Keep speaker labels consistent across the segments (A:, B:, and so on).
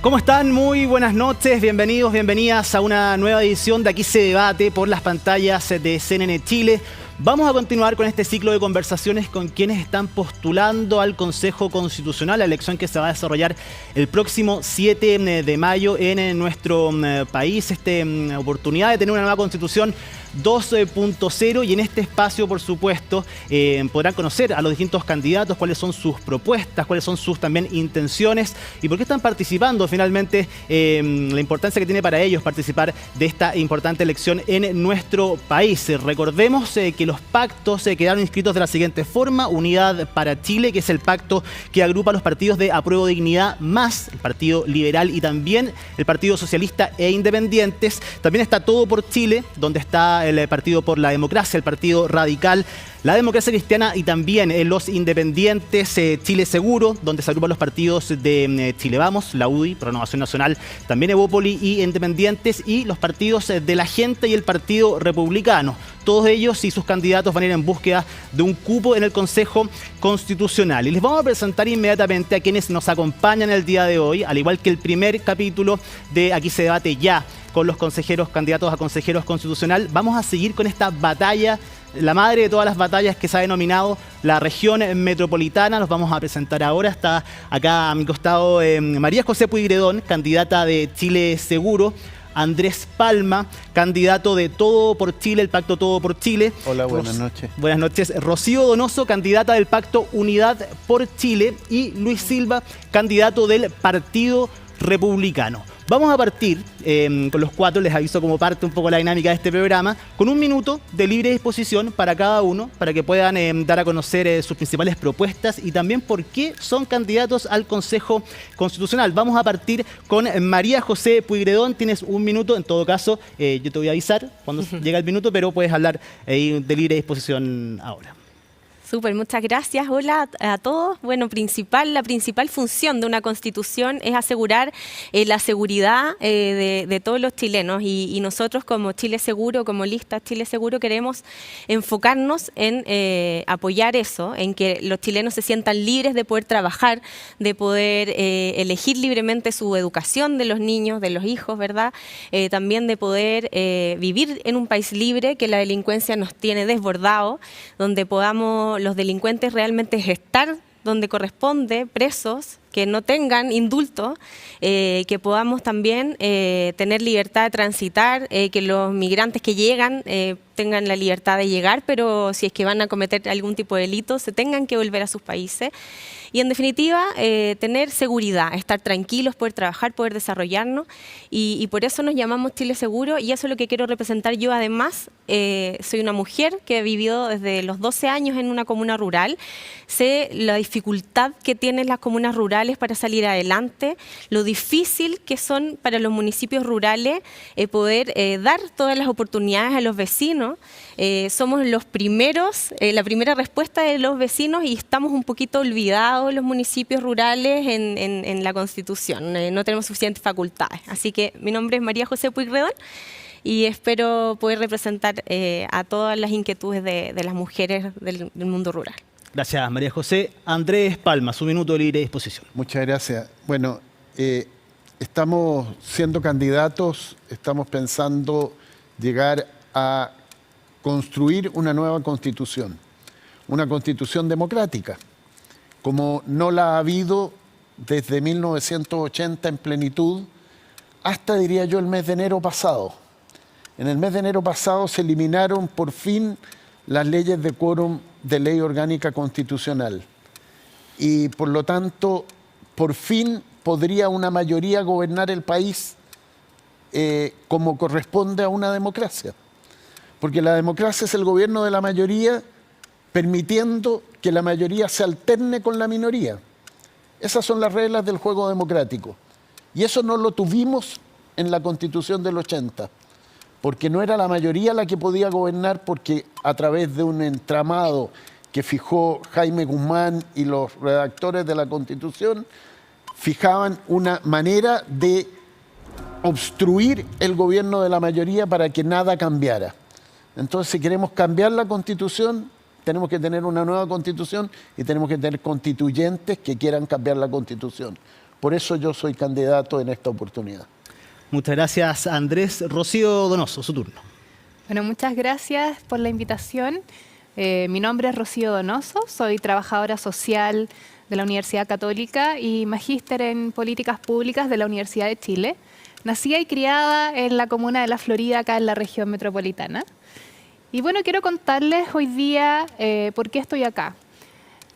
A: ¿Cómo están? Muy buenas noches, bienvenidos, bienvenidas a una nueva edición de Aquí se debate por las pantallas de CNN Chile. Vamos a continuar con este ciclo de conversaciones con quienes están postulando al Consejo Constitucional, la elección que se va a desarrollar el próximo 7 de mayo en nuestro país. Esta oportunidad de tener una nueva constitución 2.0 y en este espacio, por supuesto, podrán conocer a los distintos candidatos, cuáles son sus propuestas, cuáles son sus también intenciones y por qué están participando finalmente, la importancia que tiene para ellos participar de esta importante elección en nuestro país. Recordemos que los pactos quedaron inscritos de la siguiente forma: Unidad para Chile, que es el pacto que agrupa a los partidos de Apruebo Dignidad más el Partido Liberal y también el Partido Socialista e Independientes. También está Todo por Chile, donde está el Partido por la Democracia, el Partido Radical, la Democracia Cristiana y también los Independientes, Chile Seguro, donde se agrupan los partidos de Chile Vamos, la UDI, Renovación Nacional, también Evópoli y Independientes, y los partidos de la Gente y el Partido Republicano. Todos ellos y sus candidatos van a ir en búsqueda de un cupo en el Consejo Constitucional. Y les vamos a presentar inmediatamente a quienes nos acompañan el día de hoy, al igual que el primer capítulo de Aquí se debate ya con los consejeros, candidatos a consejeros constitucional. Vamos a seguir con esta batalla, la madre de todas las batallas, que se ha denominado la región metropolitana. Los vamos a presentar ahora. Está acá a mi costado María José Puigredón, candidata de Chile Seguro. Andrés Palma, candidato de Todo por Chile, el Pacto Todo por Chile.
B: Hola, buenas noches.
A: Buenas noches. Rocío Donoso, candidata del Pacto Unidad por Chile. Y Luis Silva, candidato del Partido Republicano. Vamos a partir con los cuatro, les aviso como parte un poco la dinámica de este programa, con un minuto de libre disposición para cada uno, para que puedan dar a conocer sus principales propuestas y también por qué son candidatos al Consejo Constitucional. Vamos a partir con María José Puigredón. Tienes un minuto, en todo caso yo te voy a avisar cuando llega el minuto, pero puedes hablar de libre disposición ahora.
C: Súper, muchas gracias. Hola a todos. Bueno, la principal función de una constitución es asegurar la seguridad de todos los chilenos y nosotros como Chile Seguro, como lista Chile Seguro, queremos enfocarnos en apoyar eso, en que los chilenos se sientan libres de poder trabajar, de poder elegir libremente su educación de los niños, de los hijos, ¿verdad? También de poder vivir en un país libre, que la delincuencia nos tiene desbordado, donde podamos los delincuentes realmente estar donde corresponde, presos, que no tengan indulto, que podamos también tener libertad de transitar, que los migrantes que llegan tengan la libertad de llegar, pero si es que van a cometer algún tipo de delito, se tengan que volver a sus países. Y en definitiva, tener seguridad, estar tranquilos, poder trabajar, poder desarrollarnos, y por eso nos llamamos Chile Seguro, y eso es lo que quiero representar yo. Además, soy una mujer que he vivido desde los 12 años en una comuna rural, sé la dificultad que tienen las comunas rurales para salir adelante, lo difícil que son para los municipios rurales poder dar todas las oportunidades a los vecinos. Somos los primeros, la primera respuesta de los vecinos, y estamos un poquito olvidados los municipios rurales en la Constitución. No tenemos suficientes facultades. Así que mi nombre es María José Puigredón y espero poder representar a todas las inquietudes de las mujeres del mundo rural.
A: Gracias, María José. Andrés Palma, su minuto de libre disposición.
B: Muchas gracias. Bueno, estamos siendo candidatos, estamos pensando llegar a construir una nueva constitución, una constitución democrática, como no la ha habido desde 1980 en plenitud, hasta, diría yo, el mes de enero pasado. En el mes de enero pasado se eliminaron por fin las leyes de quórum de ley orgánica constitucional y por lo tanto por fin podría una mayoría gobernar el país como corresponde a una democracia, porque la democracia es el gobierno de la mayoría permitiendo que la mayoría se alterne con la minoría. Esas son las reglas del juego democrático y eso no lo tuvimos en la Constitución del 80, porque no era la mayoría la que podía gobernar, porque a través de un entramado que fijó Jaime Guzmán y los redactores de la Constitución, fijaban una manera de obstruir el gobierno de la mayoría para que nada cambiara. Entonces, si queremos cambiar la Constitución, tenemos que tener una nueva Constitución y tenemos que tener constituyentes que quieran cambiar la Constitución. Por eso yo soy candidato en esta oportunidad.
A: Muchas gracias, Andrés. Rocío Donoso, su turno.
D: Bueno, muchas gracias por la invitación. Mi nombre es Rocío Donoso, soy trabajadora social de la Universidad Católica y magíster en políticas públicas de la Universidad de Chile. Nacida y criada en la comuna de La Florida, acá en la región metropolitana. Y bueno, quiero contarles hoy día por qué estoy acá.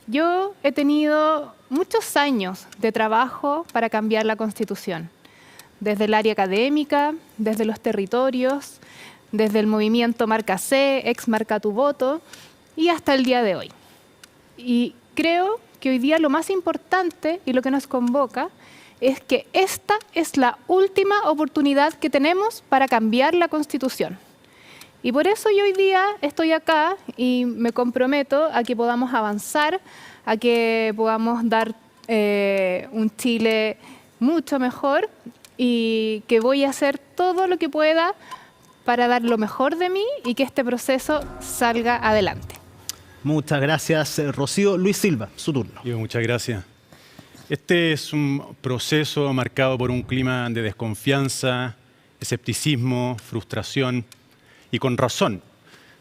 D: Yo he tenido muchos años de trabajo para cambiar la Constitución, desde el área académica, desde los territorios, desde el movimiento Marca C, ex Marca Tu Voto, y hasta el día de hoy. Y creo que hoy día lo más importante y lo que nos convoca es que esta es la última oportunidad que tenemos para cambiar la Constitución. Y por eso yo hoy día estoy acá y me comprometo a que podamos avanzar, a que podamos dar un Chile mucho mejor y que voy a hacer todo lo que pueda para dar lo mejor de mí y que este proceso salga adelante.
A: Muchas gracias, Rocío. Luis Silva, su turno.
E: Muchas gracias. Este es un proceso marcado por un clima de desconfianza, escepticismo, frustración y con razón,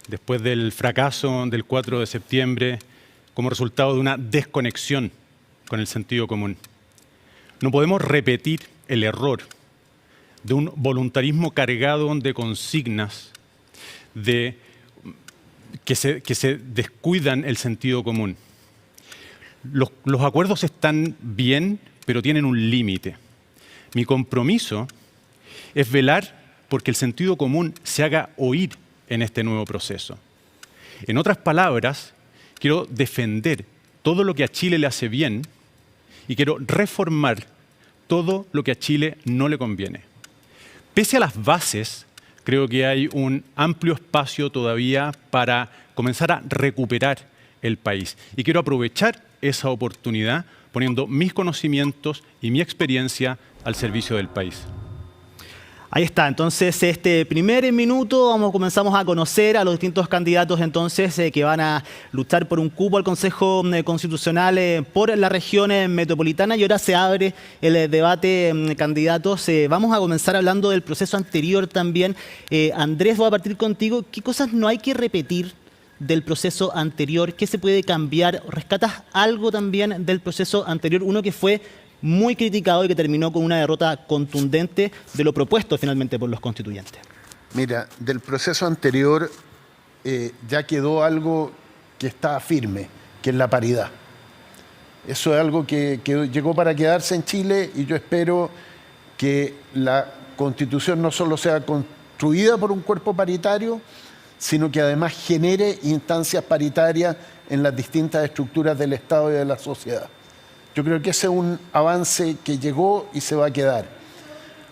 E: después del fracaso del 4 de septiembre como resultado de una desconexión con el sentido común. No podemos repetir el error de un voluntarismo cargado de consignas que se descuidan el sentido común. Los acuerdos están bien, pero tienen un límite. Mi compromiso es velar porque el sentido común se haga oír en este nuevo proceso. En otras palabras, quiero defender todo lo que a Chile le hace bien y quiero reformar todo lo que a Chile no le conviene. Pese a las bases, creo que hay un amplio espacio todavía para comenzar a recuperar el país. Y quiero aprovechar esa oportunidad poniendo mis conocimientos y mi experiencia al servicio del país.
A: Ahí está, entonces este primer minuto comenzamos a conocer a los distintos candidatos entonces que van a luchar por un cupo al Consejo Constitucional por la región metropolitana y ahora se abre el debate candidatos. Vamos a comenzar hablando del proceso anterior también. Andrés, voy a partir contigo. ¿Qué cosas no hay que repetir del proceso anterior? ¿Qué se puede cambiar? ¿Rescatas algo también del proceso anterior? Uno que fue muy criticado y que terminó con una derrota contundente de lo propuesto finalmente por los constituyentes.
B: Mira, del proceso anterior ya quedó algo que está firme, que es la paridad. Eso es algo que llegó para quedarse en Chile y yo espero que la Constitución no solo sea construida por un cuerpo paritario, sino que además genere instancias paritarias en las distintas estructuras del Estado y de la sociedad. Yo creo que ese es un avance que llegó y se va a quedar.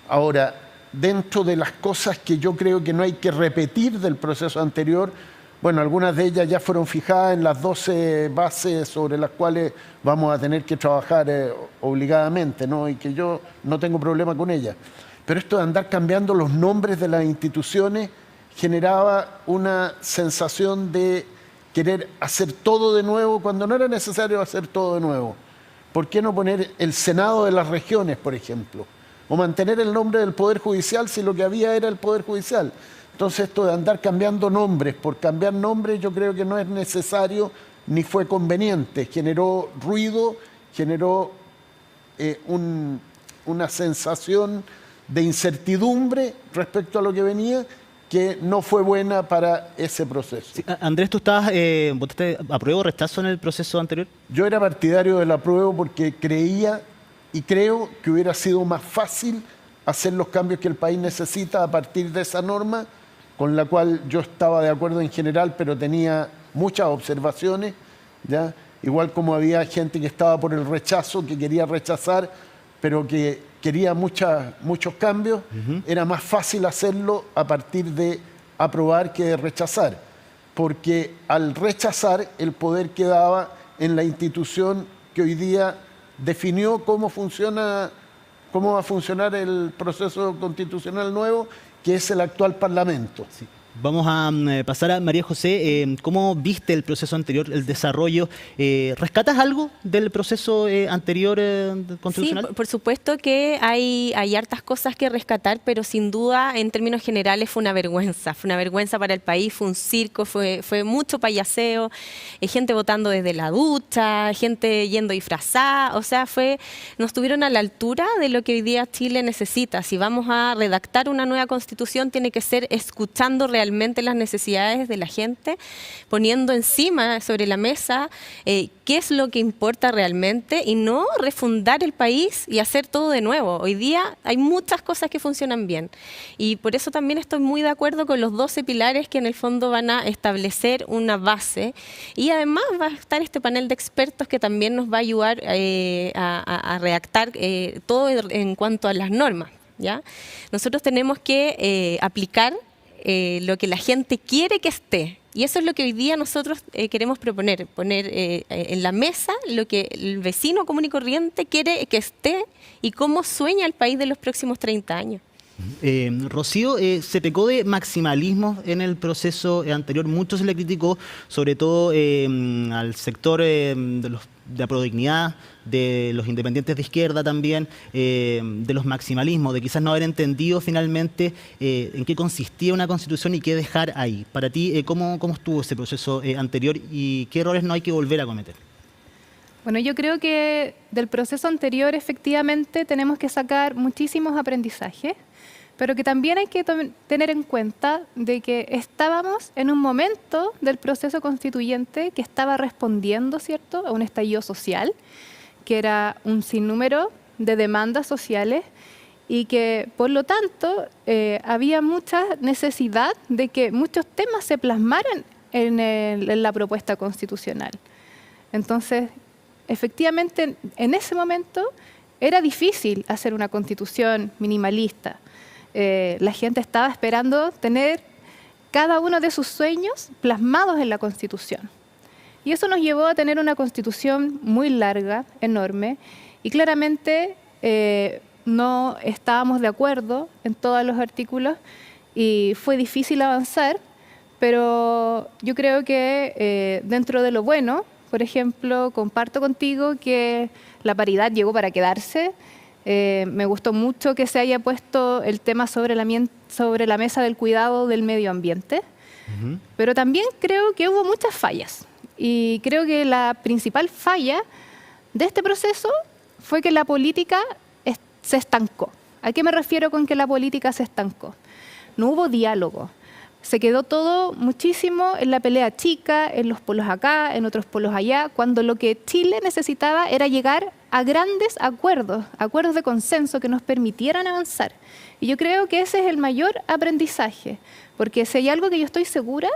B: Ahora, dentro de las cosas que yo creo que no hay que repetir del proceso anterior, bueno, algunas de ellas ya fueron fijadas en las 12 bases sobre las cuales vamos a tener que trabajar obligadamente, ¿no? Y que yo no tengo problema con ellas. Pero esto de andar cambiando los nombres de las instituciones generaba una sensación de querer hacer todo de nuevo cuando no era necesario hacer todo de nuevo. ¿Por qué no poner el Senado de las regiones, por ejemplo? O mantener el nombre del Poder Judicial si lo que había era el Poder Judicial. Entonces esto de andar cambiando nombres por cambiar nombres yo creo que no es necesario ni fue conveniente. Generó ruido, generó una sensación de incertidumbre respecto a lo que venía que no fue buena para ese proceso.
A: Sí, Andrés, ¿tú votaste apruebo o rechazo en el proceso anterior?
B: Yo era partidario del apruebo porque creía y creo que hubiera sido más fácil hacer los cambios que el país necesita a partir de esa norma, con la cual yo estaba de acuerdo en general, pero tenía muchas observaciones, ¿ya? Igual como había gente que estaba por el rechazo, que quería rechazar, pero que quería muchos cambios, era más fácil hacerlo a partir de aprobar que de rechazar, porque al rechazar el poder quedaba en la institución que hoy día definió cómo va a funcionar el proceso constitucional nuevo, que es el actual Parlamento.
A: Sí. Vamos a pasar a María José. ¿Cómo viste el proceso anterior, el desarrollo? ¿Rescatas algo del proceso anterior constitucional?
C: Sí, por supuesto que hay hartas cosas que rescatar, pero sin duda, en términos generales, fue una vergüenza. Fue una vergüenza para el país, fue un circo, fue mucho payaseo, gente votando desde la ducha, gente yendo disfrazada. O sea, no estuvieron a la altura de lo que hoy día Chile necesita. Si vamos a redactar una nueva constitución, tiene que ser escuchando realmente las necesidades de la gente, poniendo encima, sobre la mesa, qué es lo que importa realmente y no refundar el país y hacer todo de nuevo. Hoy día hay muchas cosas que funcionan bien y por eso también estoy muy de acuerdo con los 12 pilares que en el fondo van a establecer una base y además va a estar este panel de expertos que también nos va a ayudar a redactar todo en cuanto a las normas, ¿ya? Nosotros tenemos que aplicar lo que la gente quiere que esté. Y eso es lo que hoy día nosotros queremos proponer, poner en la mesa lo que el vecino común y corriente quiere que esté y cómo sueña el país de los próximos 30 años.
A: Rocío, se pecó de maximalismo en el proceso anterior, mucho se le criticó, sobre todo al sector de la prodignidad, de los independientes de izquierda también, de los maximalismos, de quizás no haber entendido finalmente en qué consistía una constitución y qué dejar ahí. Para ti, ¿cómo estuvo ese proceso anterior y qué errores no hay que volver a cometer?
D: Bueno, yo creo que del proceso anterior efectivamente tenemos que sacar muchísimos aprendizajes, pero que también hay que tener en cuenta de que estábamos en un momento del proceso constituyente que estaba respondiendo, ¿cierto?, a un estallido social, que era un sinnúmero de demandas sociales y que, por lo tanto, había mucha necesidad de que muchos temas se plasmaran en la propuesta constitucional. Entonces, efectivamente, en ese momento era difícil hacer una constitución minimalista. La gente estaba esperando tener cada uno de sus sueños plasmados en la Constitución. Y eso nos llevó a tener una Constitución muy larga, enorme, y claramente no estábamos de acuerdo en todos los artículos y fue difícil avanzar, pero yo creo que dentro de lo bueno, por ejemplo, comparto contigo que la paridad llegó para quedarse. Me gustó mucho que se haya puesto el tema sobre la mesa del cuidado del medio ambiente, pero también creo que hubo muchas fallas. Y creo que la principal falla de este proceso fue que la política se estancó. ¿A qué me refiero con que la política se estancó? No hubo diálogo. Se quedó todo muchísimo en la pelea chica, en los polos acá, en otros polos allá, cuando lo que Chile necesitaba era llegar a grandes acuerdos, acuerdos de consenso que nos permitieran avanzar. Y yo creo que ese es el mayor aprendizaje, porque si hay algo que yo estoy segura,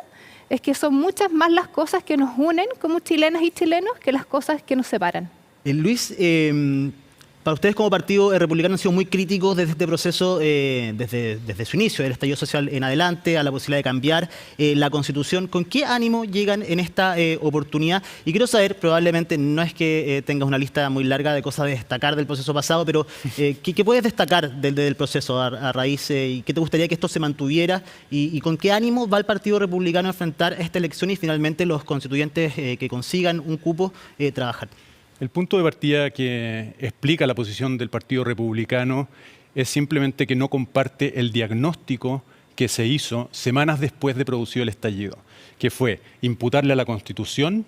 D: es que son muchas más las cosas que nos unen como chilenas y chilenos que las cosas que nos separan.
A: Luis, para ustedes como partido republicano han sido muy críticos desde este proceso, desde su inicio, del estallido social en adelante, a la posibilidad de cambiar la Constitución. ¿Con qué ánimo llegan en esta oportunidad? Y quiero saber, probablemente no es que tengas una lista muy larga de cosas a destacar del proceso pasado, pero ¿qué puedes destacar del proceso a raíz y qué te gustaría que esto se mantuviera? Y con qué ánimo va el Partido Republicano a enfrentar esta elección y finalmente los constituyentes que consigan un cupo trabajar?
E: El punto de partida que explica la posición del Partido Republicano es simplemente que no comparte el diagnóstico que se hizo semanas después de producido el estallido, que fue imputarle a la Constitución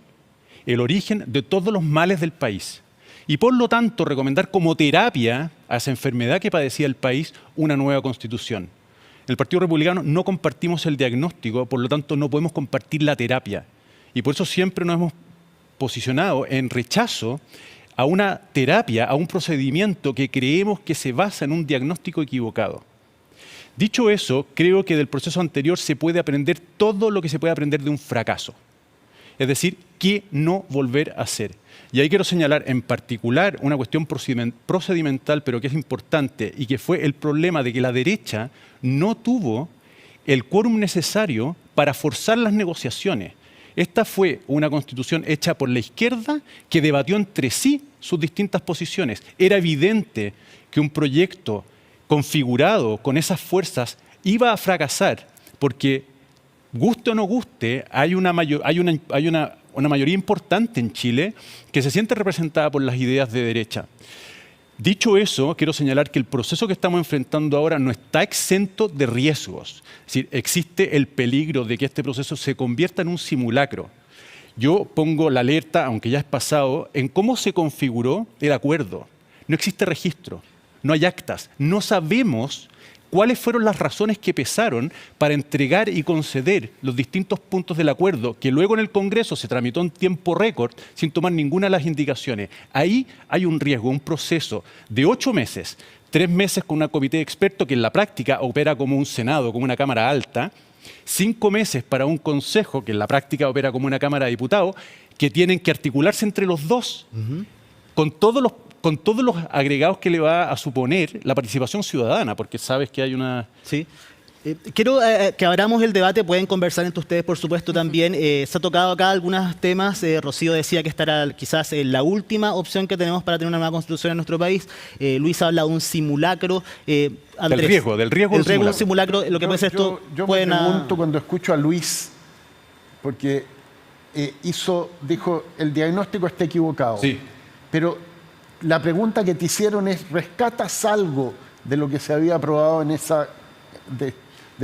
E: el origen de todos los males del país y por lo tanto recomendar como terapia a esa enfermedad que padecía el país una nueva Constitución. En el Partido Republicano no compartimos el diagnóstico, por lo tanto no podemos compartir la terapia y por eso siempre nos hemos posicionado en rechazo a una terapia, a un procedimiento que creemos que se basa en un diagnóstico equivocado. Dicho eso, creo que del proceso anterior se puede aprender todo lo que se puede aprender de un fracaso. Es decir, qué no volver a hacer. Y ahí quiero señalar en particular una cuestión procedimental, pero que es importante, y que fue el problema de que la derecha no tuvo el quórum necesario para forzar las negociaciones. Esta fue una constitución hecha por la izquierda que debatió entre sí sus distintas posiciones. Era evidente que un proyecto configurado con esas fuerzas iba a fracasar porque guste o no guste, hay una mayoría importante en Chile que se siente representada por las ideas de derecha. Dicho eso, quiero señalar que el proceso que estamos enfrentando ahora no está exento de riesgos. Es decir, existe el peligro de que este proceso se convierta en un simulacro. Yo pongo la alerta, aunque ya es pasado, en cómo se configuró el acuerdo. No existe registro, no hay actas, no sabemos cuáles fueron las razones que pesaron para entregar y conceder los distintos puntos del acuerdo, que luego en el Congreso se tramitó en tiempo récord sin tomar ninguna de las indicaciones. Ahí hay un riesgo, un proceso de 8 meses, 3 meses con una comité de expertos que en la práctica opera como un Senado, como una Cámara Alta, 5 meses para un Consejo que en la práctica opera como una Cámara de Diputados, que tienen que articularse entre los dos, con todos los agregados que le va a suponer la participación ciudadana, porque sabes que hay una...
A: Sí. Quiero que abramos el debate, pueden conversar entre ustedes, por supuesto, también. Se ha tocado acá algunos temas. Rocío decía que esta era quizás la última opción que tenemos para tener una nueva constitución en nuestro país. Luis habla de un simulacro. Andrés,
E: del riesgo
A: del riesgo de un simulacro. Lo que puede ser esto...
B: Yo me pregunto cuando escucho a Luis, porque dijo, el diagnóstico está equivocado.
E: Sí.
B: Pero la pregunta que te hicieron es, ¿rescatas algo de lo que se había aprobado en esa... de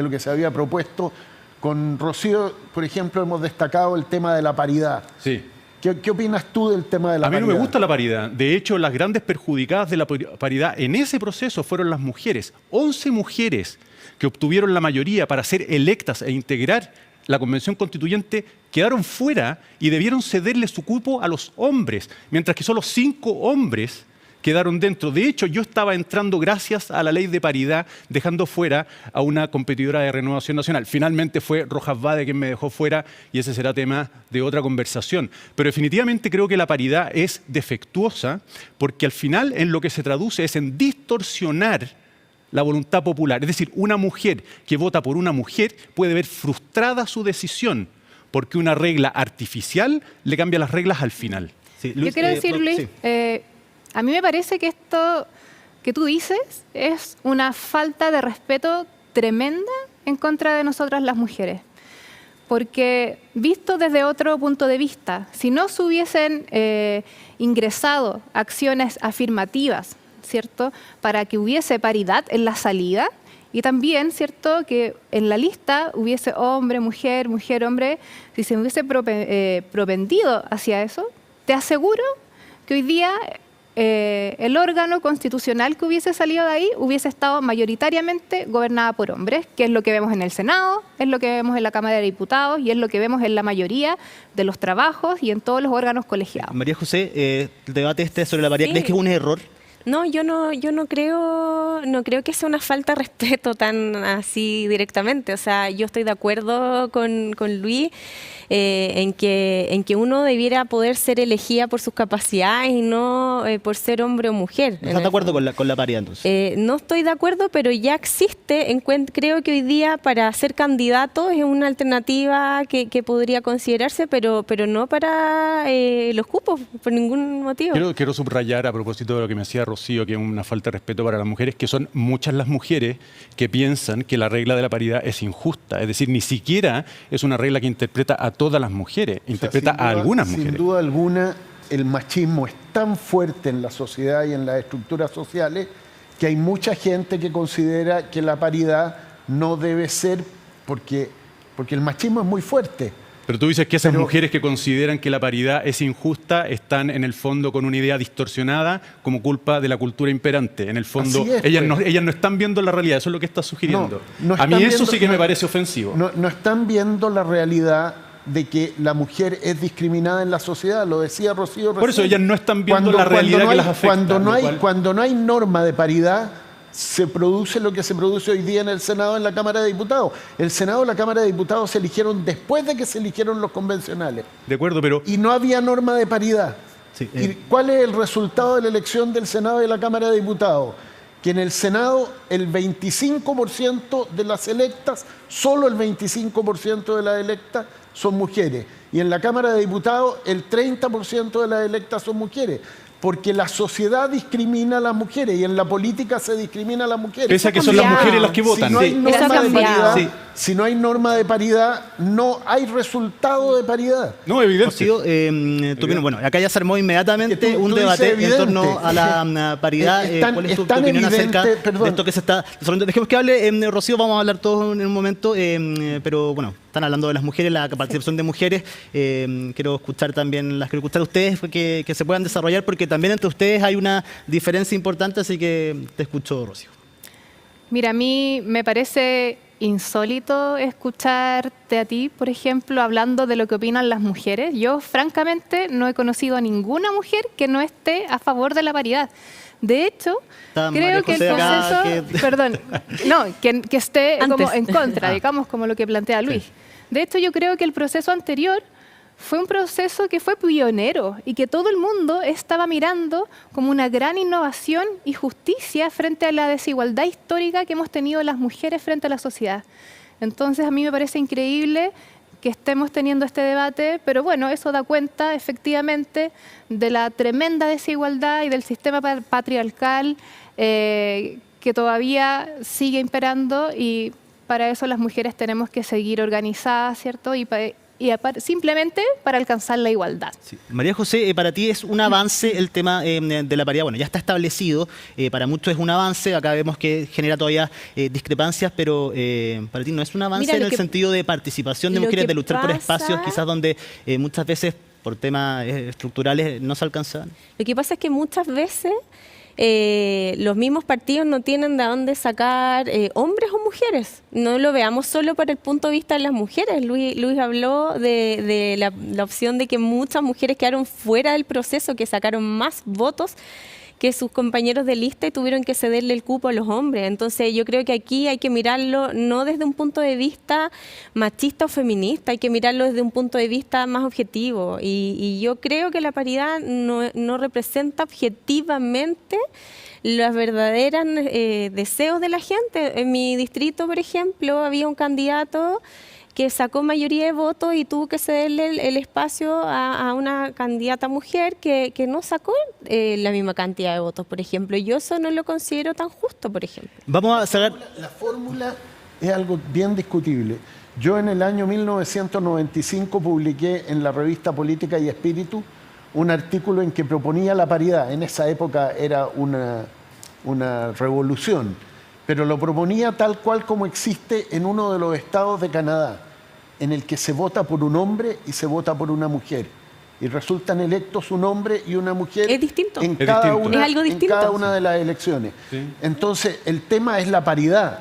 B: lo que se había propuesto? Con Rocío, por ejemplo, hemos destacado el tema de la paridad.
E: Sí.
B: ¿Qué opinas tú del tema de la paridad?
E: A mí no me gusta la paridad. De hecho, las grandes perjudicadas de la paridad en ese proceso fueron las mujeres. 11 mujeres que obtuvieron la mayoría para ser electas e integrar la Convención Constituyente quedaron fuera y debieron cederle su cupo a los hombres, mientras que solo 5 hombres quedaron dentro. De hecho, yo estaba entrando gracias a la ley de paridad, dejando fuera a una competidora de Renovación Nacional. Finalmente fue Rojas Vade quien me dejó fuera y ese será tema de otra conversación. Pero definitivamente creo que la paridad es defectuosa porque al final en lo que se traduce es en distorsionar la voluntad popular. Es decir, una mujer que vota por una mujer puede ver frustrada su decisión porque una regla artificial le cambia las reglas al final.
A: Sí, Luis,
D: yo quiero decir, Luis,
A: sí.
D: A mí me parece que esto que tú dices es una falta de respeto tremenda en contra de nosotras las mujeres. Porque visto desde otro punto de vista, si no se hubiesen ingresado acciones afirmativas, ¿cierto?, para que hubiese paridad en la salida y también, ¿cierto?, que en la lista hubiese hombre, mujer, mujer, hombre, si se hubiese propendido hacia eso, te aseguro que hoy día el órgano constitucional que hubiese salido de ahí hubiese estado mayoritariamente gobernada por hombres, que es lo que vemos en el Senado, es lo que vemos en la Cámara de Diputados y es lo que vemos en la mayoría de los trabajos y en todos los órganos colegiados.
A: María José, el debate sobre la paridad,
C: Sí.
A: ¿crees que es un error?
C: No, yo no creo que sea una falta de respeto tan así directamente. O sea, yo estoy de acuerdo con Luis en que uno debiera poder ser elegida por sus capacidades y no por ser hombre o mujer.
A: ¿No estás de acuerdo con la paridad entonces?
C: No estoy de acuerdo, pero ya existe. Creo que hoy día para ser candidato es una alternativa que podría considerarse, pero no para los cupos, por ningún motivo.
E: Quiero subrayar a propósito de lo que me decía Rocío, que es una falta de respeto para las mujeres, que son muchas las mujeres que piensan que la regla de la paridad es injusta. Es decir, ni siquiera es una regla que interpreta a todas las mujeres, interpreta a algunas mujeres.
B: Sin duda alguna, el machismo es tan fuerte en la sociedad y en las estructuras sociales que hay mucha gente que considera que la paridad no debe ser porque el machismo es muy fuerte.
E: Pero tú dices que esas mujeres que consideran que la paridad es injusta están en el fondo con una idea distorsionada como culpa de la cultura imperante. En el fondo, ellas no están viendo la realidad, eso es lo que estás sugiriendo. A mí eso sí que me parece ofensivo.
B: No están viendo la realidad de que la mujer es discriminada en la sociedad, lo decía Rocío recién.
E: Por eso ellas no están viendo la realidad que las afecta.
B: Cuando no hay norma de paridad, se produce lo que se produce hoy día en el Senado, en la Cámara de Diputados. El Senado y la Cámara de Diputados se eligieron después de que se eligieron los convencionales.
E: De acuerdo, pero...
B: Y no había norma de paridad.
A: Sí,
B: ¿Y cuál es el resultado de la elección del Senado y de la Cámara de Diputados? Que en el Senado el 25% de las electas, solo el 25% de las electas son mujeres. Y en la Cámara de Diputados el 30% de las electas son mujeres. porque la sociedad discrimina a las mujeres y en la política se discrimina a las mujeres.
E: Pese a que son las mujeres las que votan.
B: Si no hay
C: Eso ha
B: norma de
C: cambiado.
B: paridad,
E: Sí.
B: si no hay norma de paridad, no hay resultado de paridad.
E: No, evidente.
A: Rocío, tu opinión. Bueno, acá ya se armó inmediatamente
B: Que tú
A: un
B: dices
A: debate en
B: evidente.
A: torno a la paridad.
B: Es tan-
A: ¿Cuál es
B: es
A: tu
B: tan
A: opinión acerca
B: evidente, perdón.
A: de esto que se está desarrollando? Dejemos que hable Rocío, vamos a hablar todos en un momento, pero bueno, están hablando de las mujeres, la participación de mujeres. Quiero escuchar también, las quiero escuchar a ustedes que se puedan desarrollar, porque también entre ustedes hay una diferencia importante, así que te escucho, Rocío.
D: Mira, a mí me parece insólito escucharte a ti, por ejemplo, hablando de lo que opinan las mujeres. Yo, francamente, no he conocido a ninguna mujer que no esté a favor de la paridad. De hecho,
A: Está María
D: creo que el
A: José acá,
D: proceso... Perdón, no, que esté como
C: Antes.
D: en contra, digamos, como lo que plantea Luis. De hecho, yo creo que el proceso anterior fue un proceso que fue pionero y que todo el mundo estaba mirando como una gran innovación y justicia frente a la desigualdad histórica que hemos tenido las mujeres frente a la sociedad. Entonces, a mí me parece increíble que estemos teniendo este debate, pero bueno, eso da cuenta efectivamente de la tremenda desigualdad y del sistema patriarcal que todavía sigue imperando, y para eso las mujeres tenemos que seguir organizadas, ¿cierto? Y simplemente para alcanzar la igualdad.
A: Sí. María José, para ti es un avance el tema de la paridad. Bueno, ya está establecido, para muchos es un avance, acá vemos que genera todavía discrepancias, pero para ti no es un avance
C: Mira,
A: en
C: lo
A: el
C: que-
A: sentido de participación de
C: lo
A: mujeres,
C: que
A: de luchar por
C: pasa-
A: espacios quizás donde muchas veces por temas estructurales no se alcanzan.
C: Lo que pasa es que muchas veces los mismos partidos no tienen de dónde sacar hombres o mujeres. No lo veamos solo por el punto de vista de las mujeres. Luis habló de la opción de que muchas mujeres quedaron fuera del proceso, que sacaron más votos que sus compañeros de lista y tuvieron que cederle el cupo a los hombres. Entonces yo creo que aquí hay que mirarlo no desde un punto de vista machista o feminista, hay que mirarlo desde un punto de vista más objetivo. Y yo creo que la paridad no representa objetivamente los verdaderos deseos de la gente. En mi distrito, por ejemplo, había un candidato que sacó mayoría de votos y tuvo que cederle el espacio a una candidata mujer que no sacó la misma cantidad de votos, por ejemplo. Yo eso no lo considero tan justo, por ejemplo.
A: Vamos a sacar...
B: La fórmula es algo bien discutible. Yo en el año 1995 publiqué en la revista Política y Espíritu un artículo en que proponía la paridad. En esa época era una revolución, pero lo proponía tal cual como existe en uno de los estados de Canadá, en el que se vota por un hombre y se vota por una mujer. Y resultan electos un hombre y una mujer
C: Es distinto.
B: en
E: Es
B: cada
E: distinto.
B: una,
C: Es algo
B: en
C: distinto.
B: cada una de las elecciones.
E: Sí.
B: Entonces, el tema es la paridad.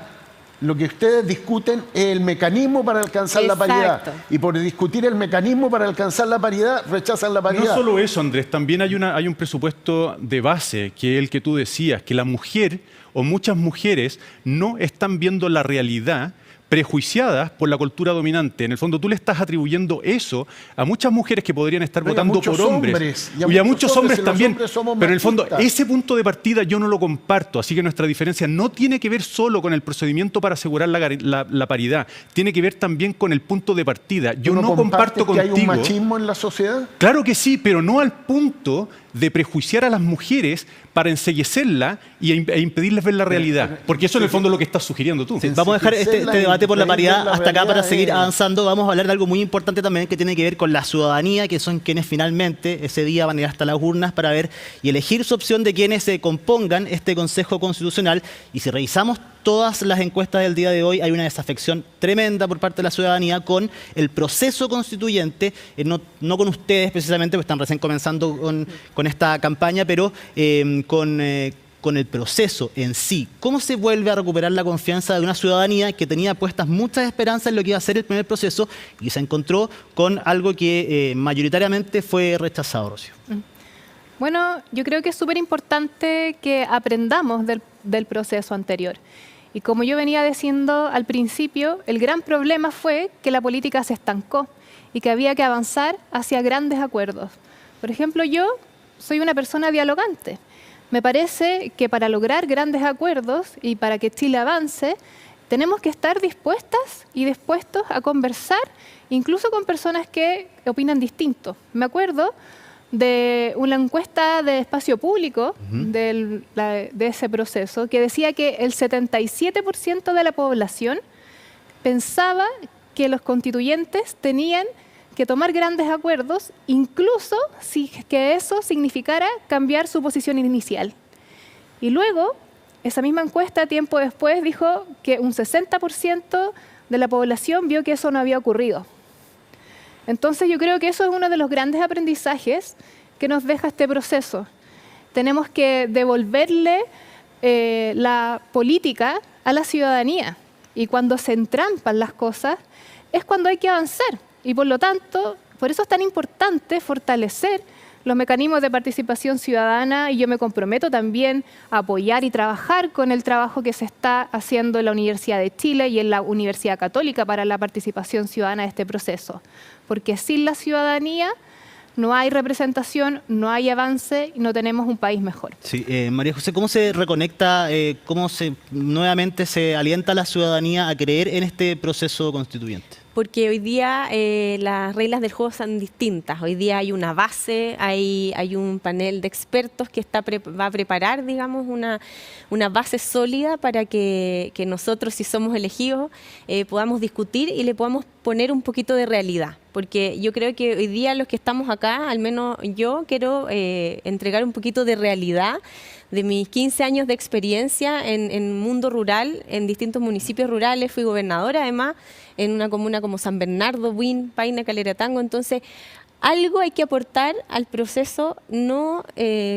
B: Lo que ustedes discuten es el mecanismo para alcanzar la paridad.
C: Exacto.
B: Y por discutir el mecanismo para alcanzar la paridad, rechazan la paridad.
E: No solo eso, Andrés, también hay un presupuesto de base, que es el que tú decías, que la mujer o muchas mujeres no están viendo la realidad prejuiciadas por la cultura dominante. En el fondo, tú le estás atribuyendo eso a muchas mujeres que podrían estar
B: Pero y a
E: votando
B: muchos
E: por hombres.
B: hombres,
E: Y a muchos hombres
B: si los
E: también.
B: hombres somos
E: Pero en el fondo,
B: machistas.
E: ese punto de partida yo no lo comparto. Así que nuestra diferencia no tiene que ver solo con el procedimiento para asegurar la paridad. Tiene que ver también con el punto de partida. Yo
B: ¿Tú
E: no comparto
B: compartes que
E: contigo.
B: hay un machismo en la sociedad?
E: Claro que sí, pero no al punto de prejuiciar a las mujeres para enseguecerla e impedirles ver la realidad. Porque eso en el fondo es lo que estás sugiriendo tú.
A: Sí, vamos a dejar este debate por la paridad hasta acá para seguir
B: realidad.
A: avanzando. Vamos a hablar de algo muy importante también que tiene que ver con la ciudadanía, que son quienes finalmente ese día van a ir hasta las urnas para ver y elegir su opción de quienes se compongan este Consejo Constitucional. Y si revisamos todas las encuestas del día de hoy, hay una desafección tremenda por parte de la ciudadanía con el proceso constituyente, no con ustedes precisamente, porque están recién comenzando con esta campaña, pero con el proceso en sí. ¿Cómo se vuelve a recuperar la confianza de una ciudadanía que tenía puestas muchas esperanzas en lo que iba a ser el primer proceso y se encontró con algo que mayoritariamente fue rechazado, Rocío?
D: Bueno, yo creo que es súper importante que aprendamos del proceso anterior. Y como yo venía diciendo al principio, el gran problema fue que la política se estancó y que había que avanzar hacia grandes acuerdos. Por ejemplo, yo soy una persona dialogante. Me parece que para lograr grandes acuerdos y para que Chile avance, tenemos que estar dispuestas y dispuestos a conversar, incluso con personas que opinan distinto. Me acuerdo de una encuesta de espacio público de ese proceso que decía que el 77% de la población pensaba que los constituyentes tenían que tomar grandes acuerdos, incluso si que eso significara cambiar su posición inicial. Y luego, esa misma encuesta, tiempo después, dijo que un 60% de la población vio que eso no había ocurrido. Entonces yo creo que eso es uno de los grandes aprendizajes que nos deja este proceso. Tenemos que devolverle la política a la ciudadanía. Y cuando se entrampan las cosas, es cuando hay que avanzar. Y por lo tanto, por eso es tan importante fortalecer los mecanismos de participación ciudadana, y yo me comprometo también a apoyar y trabajar con el trabajo que se está haciendo en la Universidad de Chile y en la Universidad Católica para la participación ciudadana de este proceso. Porque sin la ciudadanía no hay representación, no hay avance y no tenemos un país mejor.
A: Sí, María José, ¿cómo se reconecta, nuevamente se alienta a la ciudadanía a creer en este proceso constituyente?
C: Porque hoy día las reglas del juego son distintas. Hoy día hay una base, hay un panel de expertos que va a preparar, digamos, una base sólida para que nosotros, si somos elegidos, podamos discutir y le podamos poner un poquito de realidad. Porque yo creo que hoy día los que estamos acá, al menos yo, quiero entregar un poquito de realidad de mis 15 años de experiencia en mundo rural, en distintos municipios rurales. Fui gobernadora, además, en una comuna como San Bernardo, Buin, Paina, Calera-Tango. Entonces, algo hay que aportar al proceso, no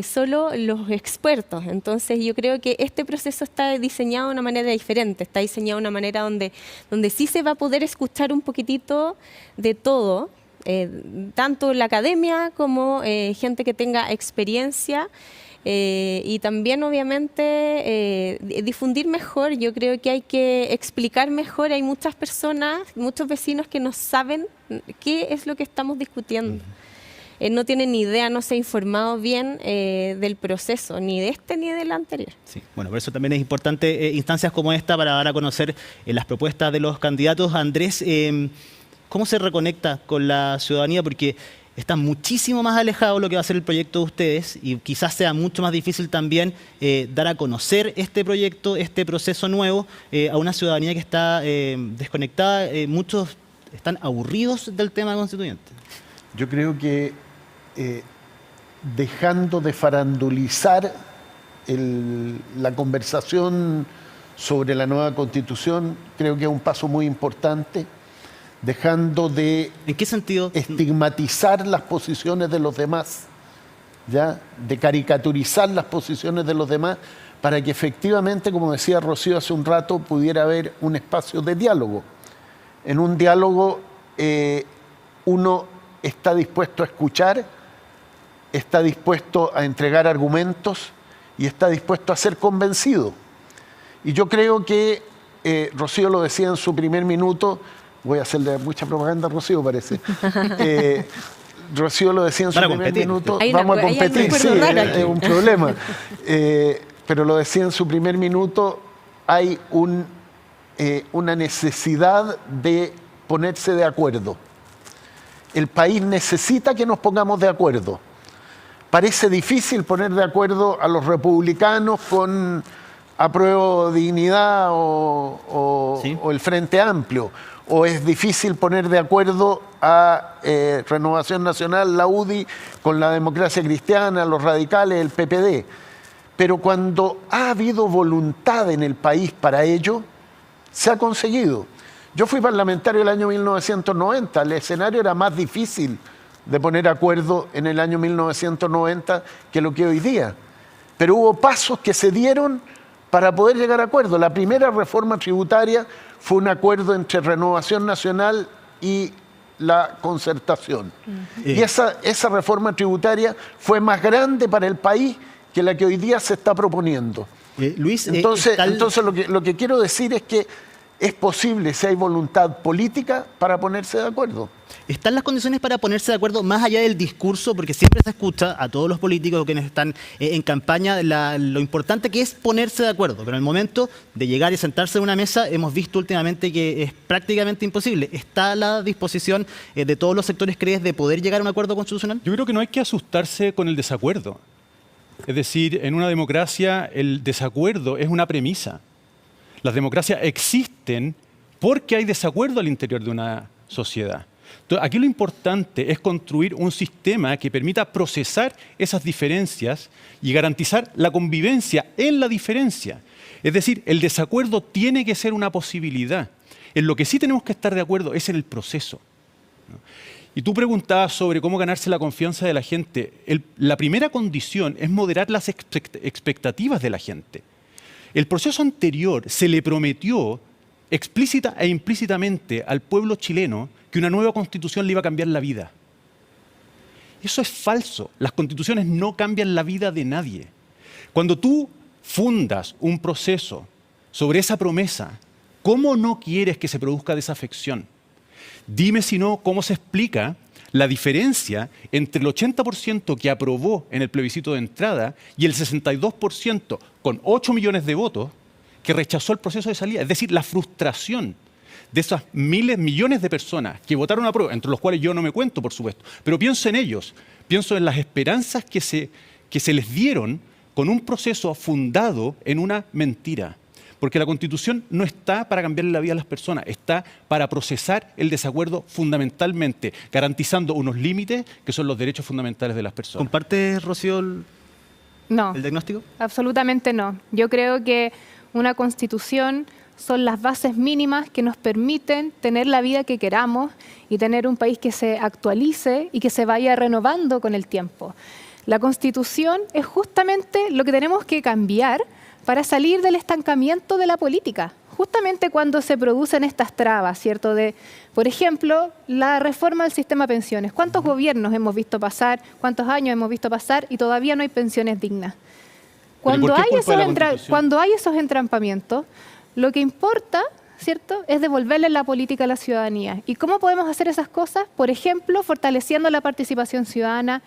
C: solo los expertos. Entonces, yo creo que este proceso está diseñado de una manera diferente, está diseñado de una manera donde sí se va a poder escuchar un poquitito de todo, tanto la academia como gente que tenga experiencia. Y también, obviamente, difundir mejor. Yo creo que hay que explicar mejor. Hay muchas personas, muchos vecinos que no saben qué es lo que estamos discutiendo. No tienen ni idea, no se ha informado bien del proceso, ni de este ni del anterior.
A: Sí, bueno, por eso también es importante instancias como esta para dar a conocer las propuestas de los candidatos. Andrés, ¿cómo se reconecta con la ciudadanía? Porque está muchísimo más alejado lo que va a ser el proyecto de ustedes y quizás sea mucho más difícil también dar a conocer este proyecto, este proceso nuevo a una ciudadanía que está desconectada. Muchos están aburridos del tema constituyente.
B: Yo creo que dejando de farandulizar la conversación sobre la nueva Constitución, creo que es un paso muy importante. Dejando de
A: ¿En qué sentido?
B: Estigmatizar las posiciones de los demás, ¿ya? De caricaturizar las posiciones de los demás, para que efectivamente, como decía Rocío hace un rato, pudiera haber un espacio de diálogo. En un diálogo uno está dispuesto a escuchar, está dispuesto a entregar argumentos y está dispuesto a ser convencido. Y yo creo que, Rocío lo decía en su primer minuto, voy a hacerle mucha propaganda a Rocío, parece. Rocío lo decía en su primer minuto. Vamos a competir, sí, es un problema. Pero lo decía en su primer minuto, hay una necesidad de ponerse de acuerdo. El país necesita que nos pongamos de acuerdo. Parece difícil poner de acuerdo a los republicanos con Apruebo Dignidad
A: ¿Sí?
B: o el Frente Amplio. O es difícil poner de acuerdo a Renovación Nacional, la UDI, con la Democracia Cristiana, los radicales, el PPD. Pero cuando ha habido voluntad en el país para ello, se ha conseguido. Yo fui parlamentario el año 1990, el escenario era más difícil de poner acuerdo en el año 1990 que lo que hoy día. Pero hubo pasos que se dieron para poder llegar a acuerdo. La primera reforma tributaria fue un acuerdo entre Renovación Nacional y la Concertación. Y esa reforma tributaria fue más grande para el país que la que hoy día se está proponiendo.
A: Luis,
B: entonces lo que quiero decir es que es posible si hay voluntad política para ponerse de acuerdo.
A: ¿Están las condiciones para ponerse de acuerdo más allá del discurso? Porque siempre se escucha a todos los políticos o quienes están en campaña lo importante que es ponerse de acuerdo. Pero en el momento de llegar y sentarse en una mesa hemos visto últimamente que es prácticamente imposible. ¿Está a la disposición de todos los sectores, crees, de poder llegar a un acuerdo constitucional?
E: Yo creo que no hay que asustarse con el desacuerdo. Es decir, en una democracia el desacuerdo es una premisa. Las democracias existen porque hay desacuerdo al interior de una sociedad. Entonces, aquí lo importante es construir un sistema que permita procesar esas diferencias y garantizar la convivencia en la diferencia. Es decir, el desacuerdo tiene que ser una posibilidad. En lo que sí tenemos que estar de acuerdo es en el proceso. Y tú preguntabas sobre cómo ganarse la confianza de la gente. La primera condición es moderar las expectativas de la gente. El proceso anterior se le prometió explícita e implícitamente al pueblo chileno que una nueva constitución le iba a cambiar la vida. Eso es falso. Las constituciones no cambian la vida de nadie. Cuando tú fundas un proceso sobre esa promesa, ¿cómo no quieres que se produzca desafección? Dime si no, ¿cómo se explica la diferencia entre el 80% que aprobó en el plebiscito de entrada y el 62% con 8 millones de votos que rechazó el proceso de salida? Es decir, la frustración de esas miles, millones de personas que votaron a prueba, entre los cuales yo no me cuento, por supuesto, pero pienso en ellos, pienso en las esperanzas que se les dieron con un proceso fundado en una mentira. Porque la Constitución no está para cambiarle la vida a las personas, está para procesar el desacuerdo fundamentalmente, garantizando unos límites que son los derechos fundamentales de las personas.
A: ¿Compartes, Rocío, el diagnóstico?
D: Absolutamente no. Yo creo que una Constitución son las bases mínimas que nos permiten tener la vida que queramos y tener un país que se actualice y que se vaya renovando con el tiempo. La Constitución es justamente lo que tenemos que cambiar para salir del estancamiento de la política. Justamente cuando se producen estas trabas, ¿cierto? Por ejemplo, la reforma del sistema de pensiones. ¿Cuántos gobiernos hemos visto pasar? ¿Cuántos años hemos visto pasar? Y todavía no hay pensiones dignas. Cuando hay esos entrampamientos, lo que importa, ¿cierto?, es devolverle la política a la ciudadanía. ¿Y cómo podemos hacer esas cosas? Por ejemplo, fortaleciendo la participación ciudadana,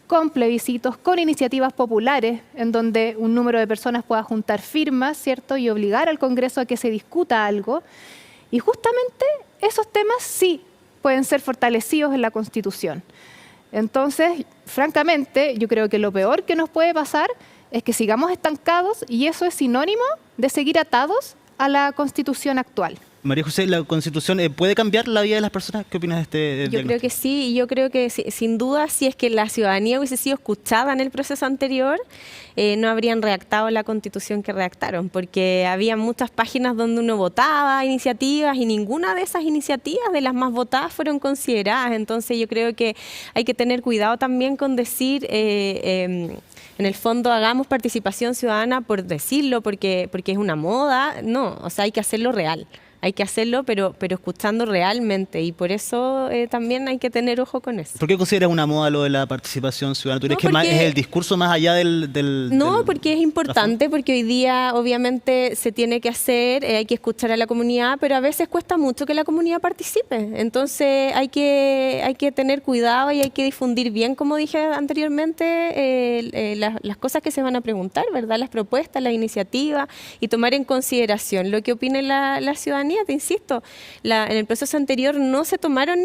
D: con plebiscitos, con iniciativas populares, en donde un número de personas pueda juntar firmas, ¿cierto?, y obligar al Congreso a que se discuta algo. Y justamente esos temas sí pueden ser fortalecidos en la Constitución. Entonces, francamente, yo creo que lo peor que nos puede pasar es que sigamos estancados y eso es sinónimo de seguir atados a la Constitución actual.
A: María José, ¿la Constitución puede cambiar la vida de las personas? ¿Qué opinas de este diagnóstico?
C: Yo creo que sí, y yo creo que sin duda, si es que la ciudadanía hubiese sido escuchada en el proceso anterior, no habrían redactado la Constitución que redactaron, porque había muchas páginas donde uno votaba iniciativas y ninguna de esas iniciativas, de las más votadas, fueron consideradas. Entonces yo creo que hay que tener cuidado también con decir... en el fondo hagamos participación ciudadana por decirlo, porque es una moda. No, o sea, hay que hacerlo real. Hay que hacerlo, pero escuchando realmente. Y por eso también hay que tener ojo con eso.
A: ¿Por qué consideras una moda lo de la participación ciudadana? ¿Tú crees que es el discurso más allá
C: porque es importante, porque hoy día obviamente se tiene que hacer, hay que escuchar a la comunidad, pero a veces cuesta mucho que la comunidad participe. Entonces hay que tener cuidado y hay que difundir bien, como dije anteriormente, las cosas que se van a preguntar, ¿verdad? Las propuestas, las iniciativas, y tomar en consideración lo que opine la ciudadanía. Te insisto, en el proceso anterior no se tomaron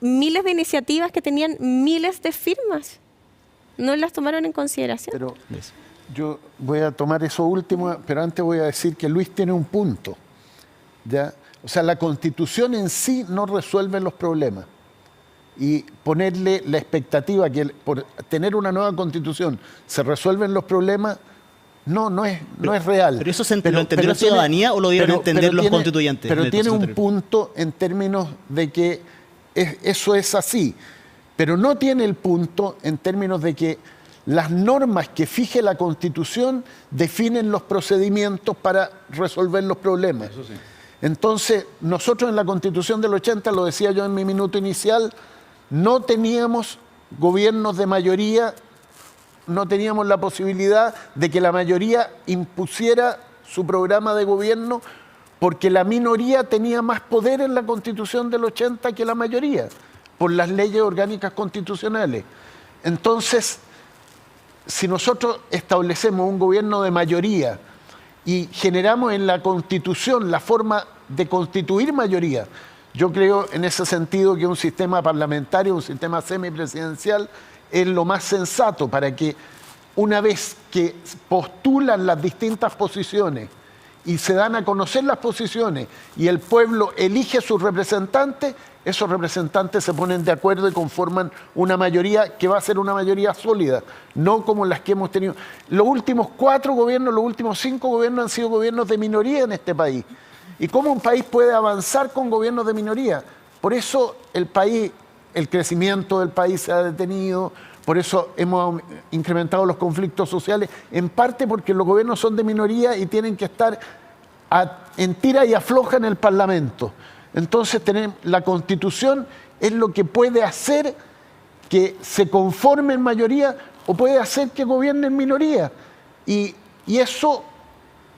C: miles de iniciativas que tenían miles de firmas. No las tomaron en consideración.
B: Pero yo voy a tomar eso último, pero antes voy a decir que Luis tiene un punto, ¿ya? O sea, la Constitución en sí no resuelve los problemas. Y ponerle la expectativa que por tener una nueva Constitución se resuelven los problemas, no es real.
A: ¿Pero eso lo entendió la ciudadanía o lo dieron a entender los constituyentes?
B: Pero tiene un punto en términos de que eso es así. Pero no tiene el punto en términos de que las normas que fije la Constitución definen los procedimientos para resolver los problemas.
E: Eso sí.
B: Entonces, nosotros en la Constitución del 80, lo decía yo en mi minuto inicial, no teníamos gobiernos de mayoría, no teníamos la posibilidad de que la mayoría impusiera su programa de gobierno porque la minoría tenía más poder en la Constitución del 80 que la mayoría, por las leyes orgánicas constitucionales. Entonces, si nosotros establecemos un gobierno de mayoría y generamos en la Constitución la forma de constituir mayoría, yo creo en ese sentido que un sistema parlamentario, un sistema semipresidencial, es lo más sensato para que una vez que postulan las distintas posiciones y se dan a conocer las posiciones y el pueblo elige sus representantes, esos representantes se ponen de acuerdo y conforman una mayoría que va a ser una mayoría sólida, no como las que hemos tenido. Los últimos 4 gobiernos, los últimos 5 gobiernos han sido gobiernos de minoría en este país. ¿Y cómo un país puede avanzar con gobiernos de minoría? Por eso el país, el crecimiento del país se ha detenido, por eso hemos incrementado los conflictos sociales, en parte porque los gobiernos son de minoría y tienen que estar en tira y afloja en el Parlamento. Entonces la Constitución es lo que puede hacer que se conforme en mayoría o puede hacer que gobierne en minoría. Y eso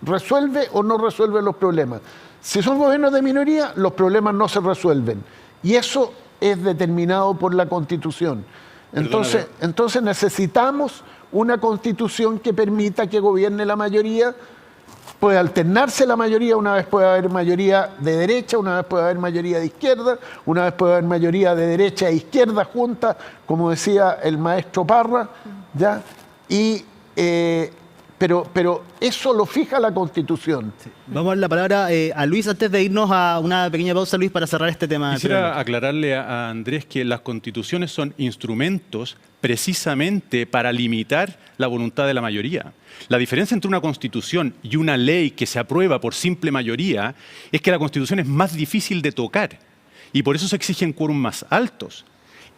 B: resuelve o no resuelve los problemas. Si son gobiernos de minoría, los problemas no se resuelven. Y eso es determinado por la Constitución. Entonces necesitamos una Constitución que permita que gobierne la mayoría. Puede alternarse la mayoría, una vez puede haber mayoría de derecha, una vez puede haber mayoría de izquierda, una vez puede haber mayoría de derecha e izquierda juntas, como decía el maestro Parra, ¿ya? Pero eso lo fija la Constitución.
A: Sí. Vamos a dar la palabra a Luis antes de irnos a una pequeña pausa, Luis, para cerrar este tema.
E: Quisiera aclararle a Andrés que las constituciones son instrumentos precisamente para limitar la voluntad de la mayoría. La diferencia entre una constitución y una ley que se aprueba por simple mayoría es que la constitución es más difícil de tocar y por eso se exigen quórum más altos.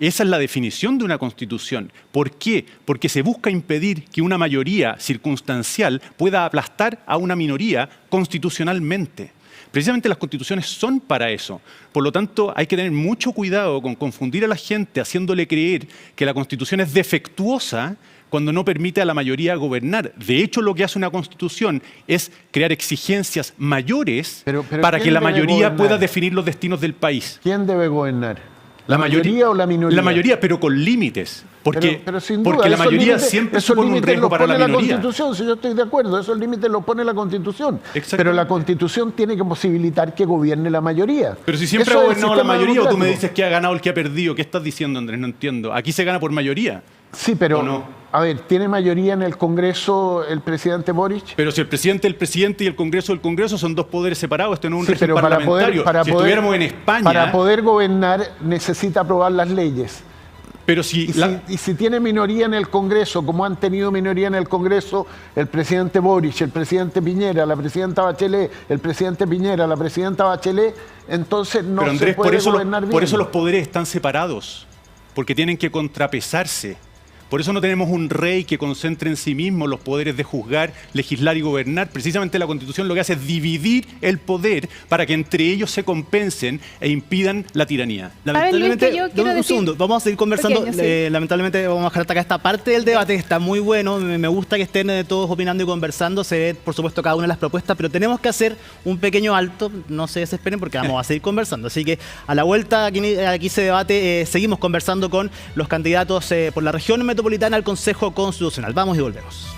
E: Esa es la definición de una constitución. ¿Por qué? Porque se busca impedir que una mayoría circunstancial pueda aplastar a una minoría constitucionalmente. Precisamente las constituciones son para eso. Por lo tanto, hay que tener mucho cuidado con confundir a la gente haciéndole creer que la constitución es defectuosa cuando no permite a la mayoría gobernar. De hecho, lo que hace una constitución es crear exigencias mayores para que la mayoría pueda definir los destinos del país.
B: ¿Quién debe gobernar? ¿La mayoría o la minoría?
E: La mayoría, pero con límites. Porque
B: sin duda,
E: la mayoría siempre supone un riesgo para la minoría.
B: La Constitución, si yo estoy de acuerdo, esos límites los pone la Constitución. Pero la Constitución tiene que posibilitar que gobierne la mayoría.
E: Pero si siempre ha gobernado la mayoría, o tú me dices que ha ganado el que ha perdido. ¿Qué estás diciendo, Andrés? No entiendo. Aquí se gana por mayoría.
B: Sí, pero,
E: no?
B: A ver, ¿tiene mayoría en el Congreso el presidente Boric?
E: Pero si el presidente y el Congreso del Congreso son dos poderes separados, esto no es un régimen
B: pero
E: parlamentario. Si estuviéramos en España...
B: Para poder gobernar necesita aprobar las leyes.
E: Pero
B: si tiene minoría en el Congreso, como han tenido minoría en el Congreso el presidente Boric, el presidente Piñera, la presidenta Bachelet, el presidente Piñera, la presidenta Bachelet, entonces no
E: pero Andrés,
B: se puede gobernar bien.
E: Por eso los poderes están separados, porque tienen que contrapesarse. Por eso no tenemos un rey que concentre en sí mismo los poderes de juzgar, legislar y gobernar. Precisamente la Constitución lo que hace es dividir el poder para que entre ellos se compensen e impidan la tiranía.
A: Lamentablemente, un segundo, vamos a seguir conversando. Lamentablemente vamos a dejar hasta acá esta parte del debate, que está muy bueno. Me gusta que estén todos opinando y conversando. Se ve, por supuesto, cada una de las propuestas, pero tenemos que hacer un pequeño alto. No se desesperen porque vamos a seguir conversando. Así que a la vuelta, aquí se debate, seguimos conversando con los candidatos por la región metropolitana al Consejo Constitucional. Vamos y volvemos.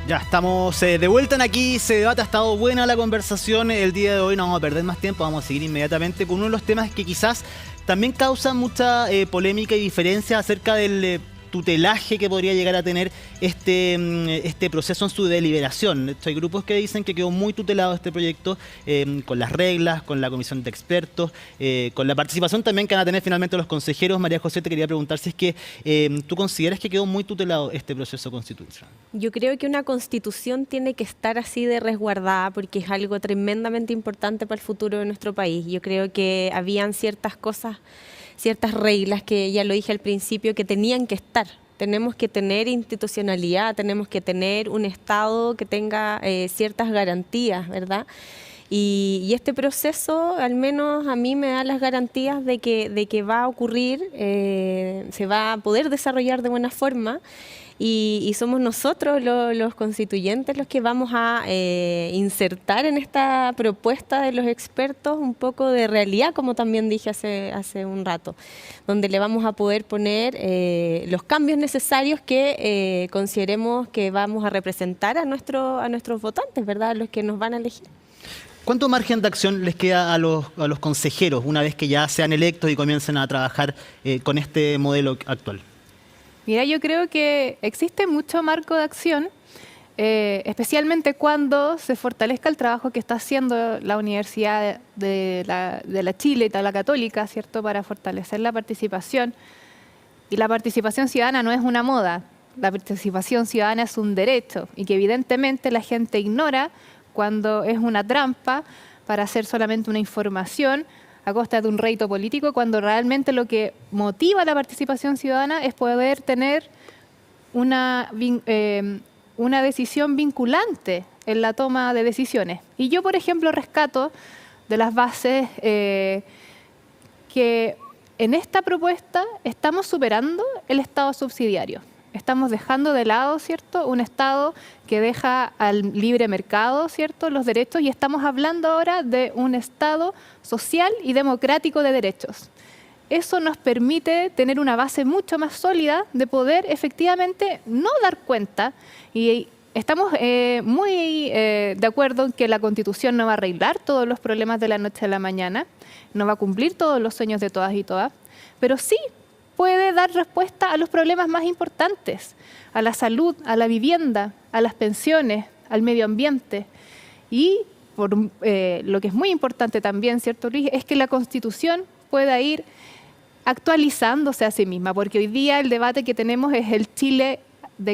A: Ya estamos de vuelta en Aquí se debate. Ha estado buena la conversación el día de hoy. No vamos a perder más tiempo, vamos a seguir inmediatamente con uno de los temas que quizás también causa mucha polémica y diferencia acerca del tutelaje que podría llegar a tener este proceso en su deliberación. Hay grupos que dicen que quedó muy tutelado este proyecto con las reglas, con la comisión de expertos, con la participación también que van a tener finalmente los consejeros. María José, te quería preguntar si es que tú consideras que quedó muy tutelado este proceso constitucional.
C: Yo creo que una constitución tiene que estar así de resguardada porque es algo tremendamente importante para el futuro de nuestro país. Yo creo que habían ciertas cosas, ciertas reglas que ya lo dije al principio que tenían que estar. Tenemos que tener institucionalidad, tenemos que tener un Estado que tenga ciertas garantías, ¿verdad? Y este proceso, al menos a mí me da las garantías de que va a ocurrir, se va a poder desarrollar de buena forma. Y somos nosotros los constituyentes los que vamos a insertar en esta propuesta de los expertos un poco de realidad, como también dije hace un rato, donde le vamos a poder poner los cambios necesarios que consideremos que vamos a representar a nuestros votantes, ¿verdad? A los que nos van a elegir.
A: ¿Cuánto margen de acción les queda a los consejeros una vez que ya sean electos y comiencen a trabajar con este modelo actual?
D: Mira, yo creo que existe mucho marco de acción, especialmente cuando se fortalezca el trabajo que está haciendo la Universidad de la Chile, de la Católica, ¿cierto?, para fortalecer la participación. Y la participación ciudadana no es una moda, la participación ciudadana es un derecho y que evidentemente la gente ignora cuando es una trampa para hacer solamente una información a costa de un rédito político, cuando realmente lo que motiva la participación ciudadana es poder tener una decisión vinculante en la toma de decisiones. Y yo, por ejemplo, rescato de las bases que en esta propuesta estamos superando el Estado subsidiario. Estamos dejando de lado, ¿cierto?, un Estado que deja al libre mercado, ¿cierto?, los derechos, y estamos hablando ahora de un Estado social y democrático de derechos. Eso nos permite tener una base mucho más sólida de poder efectivamente no dar cuenta, y estamos muy de acuerdo en que la Constitución no va a arreglar todos los problemas de la noche a la mañana, no va a cumplir todos los sueños de todas y todas, pero sí puede dar respuesta a los problemas más importantes, a la salud, a la vivienda, a las pensiones, al medio ambiente. Y lo que es muy importante también, ¿cierto, Luis?, es que la Constitución pueda ir actualizándose a sí misma, porque hoy día el debate que tenemos es el Chile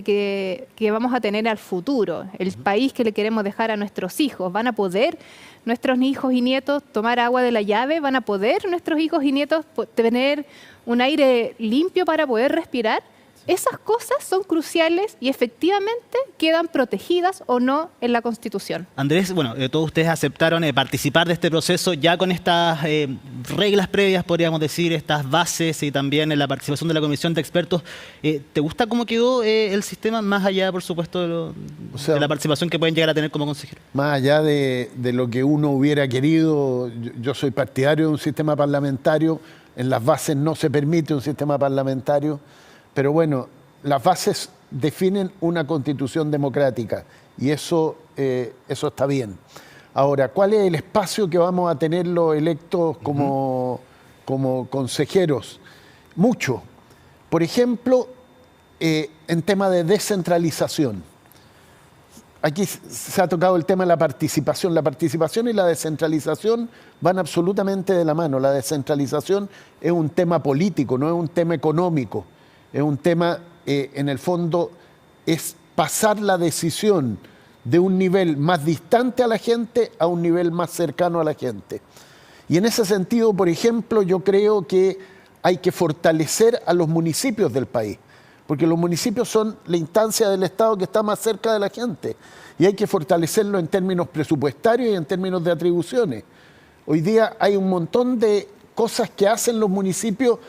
D: que vamos a tener al futuro, el país que le queremos dejar a nuestros hijos. ¿Van a poder nuestros hijos y nietos tomar agua de la llave? ¿Van a poder nuestros hijos y nietos tener un aire limpio para poder respirar? Esas cosas son cruciales y efectivamente quedan protegidas o no en la Constitución.
A: Andrés, bueno, todos ustedes aceptaron participar de este proceso ya con estas reglas previas, podríamos decir, estas bases y también en la participación de la comisión de expertos. ¿Te gusta cómo quedó el sistema, más allá, por supuesto, de la participación que pueden llegar a tener como consejero?
B: Más allá de lo que uno hubiera querido, yo soy partidario de un sistema parlamentario. En las bases no se permite un sistema parlamentario. Pero bueno, las bases definen una constitución democrática y eso está bien. Ahora, ¿cuál es el espacio que vamos a tener los electos como consejeros? Mucho. Por ejemplo, en tema de descentralización. Aquí se ha tocado el tema de la participación. La participación y la descentralización van absolutamente de la mano. La descentralización es un tema político, no es un tema económico. Es un tema, en el fondo, es pasar la decisión de un nivel más distante a la gente a un nivel más cercano a la gente. Y en ese sentido, por ejemplo, yo creo que hay que fortalecer a los municipios del país, porque los municipios son la instancia del Estado que está más cerca de la gente. Y hay que fortalecerlo en términos presupuestarios y en términos de atribuciones. Hoy día hay un montón de cosas que hacen los municipios,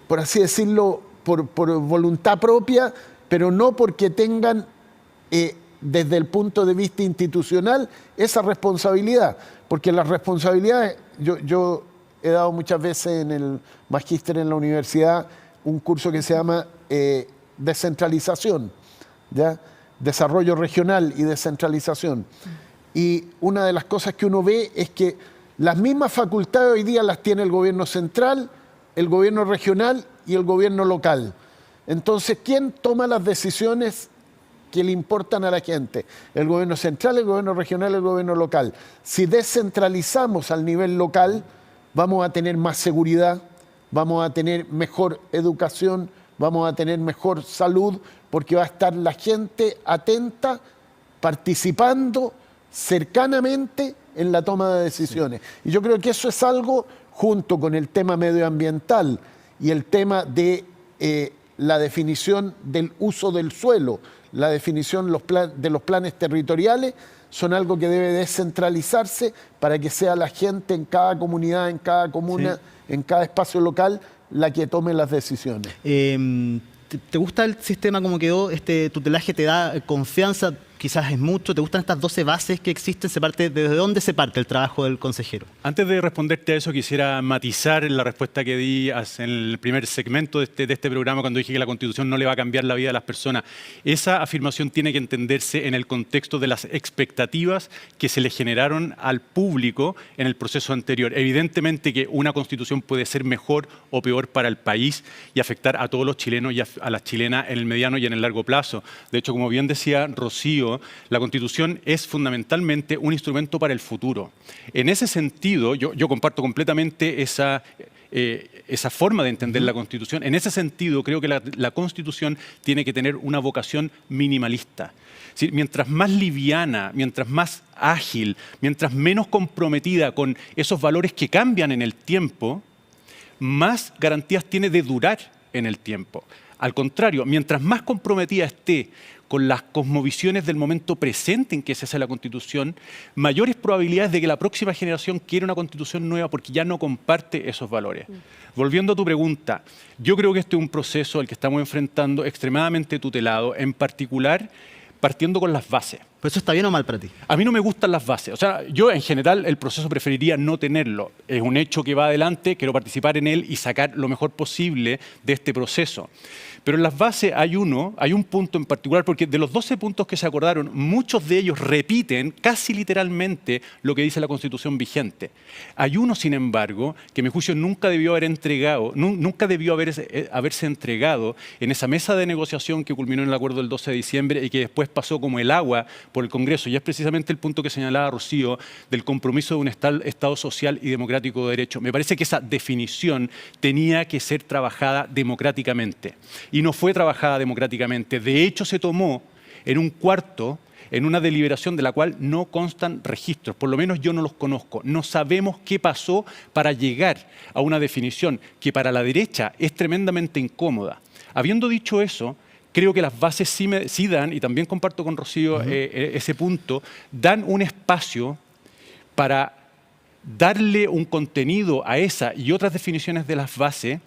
B: por así decirlo, por voluntad propia, pero no porque tengan, desde el punto de vista institucional, esa responsabilidad. Porque las responsabilidades, yo he dado muchas veces en el magíster en la universidad un curso que se llama descentralización, ¿ya? desarrollo regional y descentralización. Y una de las cosas que uno ve es que las mismas facultades hoy día las tiene el gobierno central, el gobierno regional y el gobierno local. Entonces, ¿quién toma las decisiones que le importan a la gente? El gobierno central, el gobierno regional, el gobierno local. Si descentralizamos al nivel local, vamos a tener más seguridad, vamos a tener mejor educación, vamos a tener mejor salud, porque va a estar la gente atenta, participando cercanamente en la toma de decisiones. Y yo creo que eso es algo, junto con el tema medioambiental y el tema de la definición del uso del suelo, la definición de los planes territoriales, son algo que debe descentralizarse para que sea la gente en cada comunidad, en cada comuna, en cada espacio local, la que tome las decisiones.
A: ¿Te gusta el sistema como quedó? ¿Este tutelaje te da confianza? Quizás es mucho. ¿Te gustan estas 12 bases que existen? ¿Desde dónde se parte el trabajo del consejero?
E: Antes de responderte a eso, quisiera matizar la respuesta que di en el primer segmento de este programa, cuando dije que la Constitución no le va a cambiar la vida a las personas. Esa afirmación tiene que entenderse en el contexto de las expectativas que se le generaron al público en el proceso anterior. Evidentemente que una Constitución puede ser mejor o peor para el país y afectar a todos los chilenos y a las chilenas en el mediano y en el largo plazo. De hecho, como bien decía Rocío, la Constitución es fundamentalmente un instrumento para el futuro. En ese sentido, yo comparto completamente esa forma de entender la Constitución. En ese sentido, creo que la Constitución tiene que tener una vocación minimalista. ¿Sí? Mientras más liviana, mientras más ágil, mientras menos comprometida con esos valores que cambian en el tiempo, más garantías tiene de durar en el tiempo. Al contrario, mientras más comprometida esté con las cosmovisiones del momento presente en que se hace la Constitución, mayores probabilidades de que la próxima generación quiera una Constitución nueva porque ya no comparte esos valores. Volviendo a tu pregunta, yo creo que este es un proceso al que estamos enfrentando extremadamente tutelado, en particular partiendo con las bases.
A: ¿Pero eso está bien o mal para ti?
E: A mí no me gustan las bases. O sea, yo en general el proceso preferiría no tenerlo. Es un hecho que va adelante, quiero participar en él y sacar lo mejor posible de este proceso. Pero en las bases hay un punto en particular, porque de los 12 puntos que se acordaron, muchos de ellos repiten casi literalmente lo que dice la Constitución vigente. Hay uno, sin embargo, que a mi juicio nunca debió haberse entregado en esa mesa de negociación que culminó en el acuerdo del 12 de diciembre y que después pasó como el agua por el Congreso. Y es precisamente el punto que señalaba Rocío del compromiso de un Estado social y democrático de derecho. Me parece que esa definición tenía que ser trabajada democráticamente. Y no fue trabajada democráticamente. De hecho, se tomó en un cuarto, en una deliberación de la cual no constan registros. Por lo menos yo no los conozco. No sabemos qué pasó para llegar a una definición que para la derecha es tremendamente incómoda. Habiendo dicho eso, creo que las bases sí dan, y también comparto con Rocío ese punto, dan un espacio para darle un contenido a esa y otras definiciones de las bases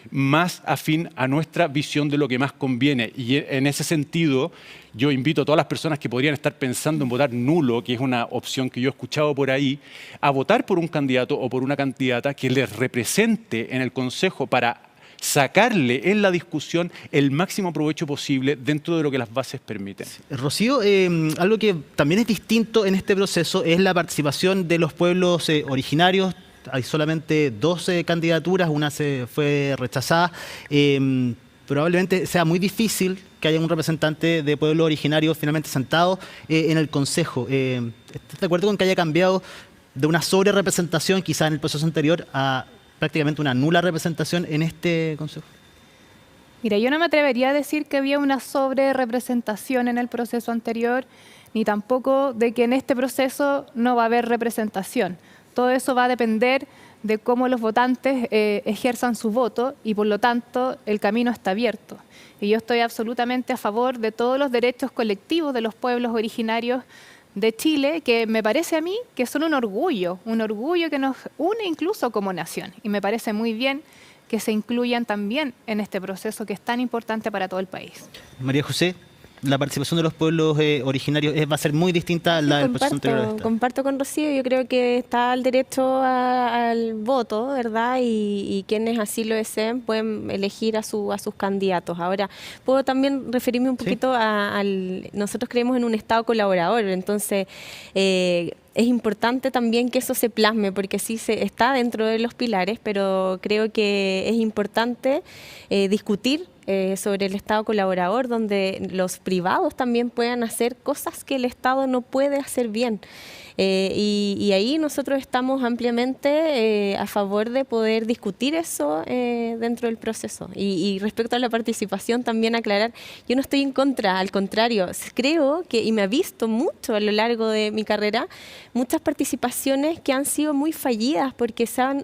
E: más afín a nuestra visión de lo que más conviene. Y en ese sentido, yo invito a todas las personas que podrían estar pensando en votar nulo, que es una opción que yo he escuchado por ahí, a votar por un candidato o por una candidata que les represente en el Consejo para sacarle en la discusión el máximo provecho posible dentro de lo que las bases permiten.
A: Rocío, algo que también es distinto en este proceso es la participación de los pueblos originarios. Hay solamente 12 candidaturas, una se fue rechazada. Probablemente sea muy difícil que haya un representante de pueblo originario finalmente sentado en el Consejo. ¿Estás de acuerdo con que haya cambiado de una sobrerepresentación quizá en el proceso anterior a prácticamente una nula representación en este Consejo?
D: Mira, yo no me atrevería a decir que había una sobrerepresentación en el proceso anterior, ni tampoco de que en este proceso no va a haber representación. Todo eso va a depender de cómo los votantes ejerzan su voto y por lo tanto el camino está abierto. Y yo estoy absolutamente a favor de todos los derechos colectivos de los pueblos originarios de Chile, que me parece a mí que son un orgullo que nos une incluso como nación. Y me parece muy bien que se incluyan también en este proceso que es tan importante para todo el país.
A: María José. la participación de los pueblos originarios va a ser muy distinta a la del proceso anterior a esta.
C: Comparto con Rocío, yo creo que está el derecho al voto, ¿verdad? Y quienes así lo deseen pueden elegir a sus candidatos. Ahora, puedo también referirme un poquito nosotros creemos en un Estado colaborador, entonces es importante también que eso se plasme, porque sí está dentro de los pilares, pero creo que es importante discutir sobre el Estado colaborador, donde los privados también puedan hacer cosas que el Estado no puede hacer bien. Y ahí nosotros estamos ampliamente a favor de poder discutir eso dentro del proceso. Y respecto a la participación, también aclarar, yo no estoy en contra, al contrario, creo que, y me he visto mucho a lo largo de mi carrera, muchas participaciones que han sido muy fallidas porque se han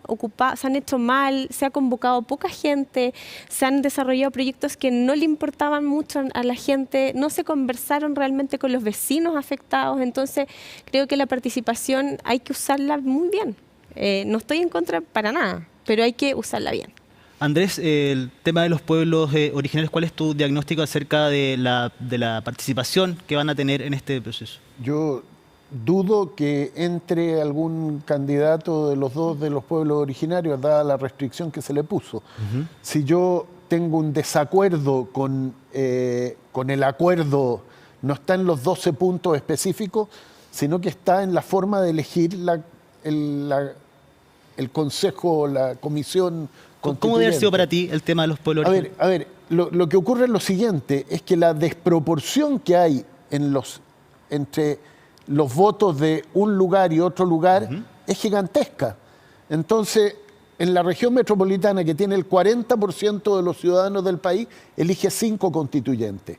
C: hecho mal, se ha convocado poca gente, se han desarrollado proyectos que no le importaban mucho a la gente, no se conversaron realmente con los vecinos afectados, entonces creo que la participación hay que usarla muy bien. No estoy en contra para nada, pero hay que usarla bien.
A: Andrés, el tema de los pueblos originarios, ¿cuál es tu diagnóstico acerca de la participación que van a tener en este proceso?
B: Yo dudo que entre algún candidato de los dos de los pueblos originarios, dada la restricción que se le puso. Si yo tengo un desacuerdo con el acuerdo, no está en los 12 puntos específicos, sino que está en la forma de elegir el consejo, la comisión constituyente.
A: ¿Cómo debe haber sido para ti el tema de los pueblos originarios?
B: A ver, lo que ocurre es lo siguiente, es que la desproporción que hay entre los votos de un lugar y otro lugar es gigantesca. Entonces, en la región metropolitana, que tiene el 40% de los ciudadanos del país, elige 5 constituyentes.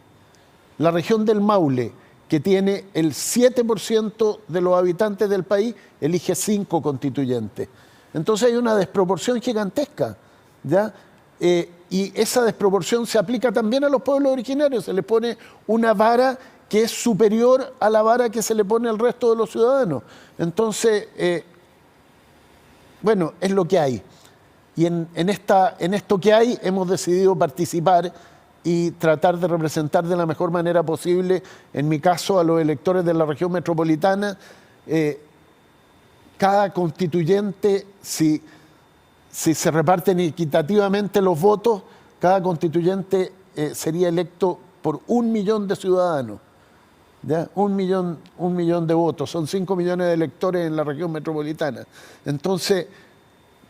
B: La región del Maule, que tiene el 7% de los habitantes del país, elige 5 constituyentes. Entonces hay una desproporción gigantesca, ¿ya? Y esa desproporción se aplica también a los pueblos originarios. Se les pone una vara que es superior a la vara que se le pone al resto de los ciudadanos. Entonces, bueno, es lo que hay. Y en esto que hay hemos decidido participar y tratar de representar de la mejor manera posible, en mi caso, a los electores de la región metropolitana. Cada constituyente, si se reparten equitativamente los votos, cada constituyente sería electo por 1 millón de ciudadanos. ¿Ya? 1 millón de votos, son 5 millones de electores en la región metropolitana. Entonces,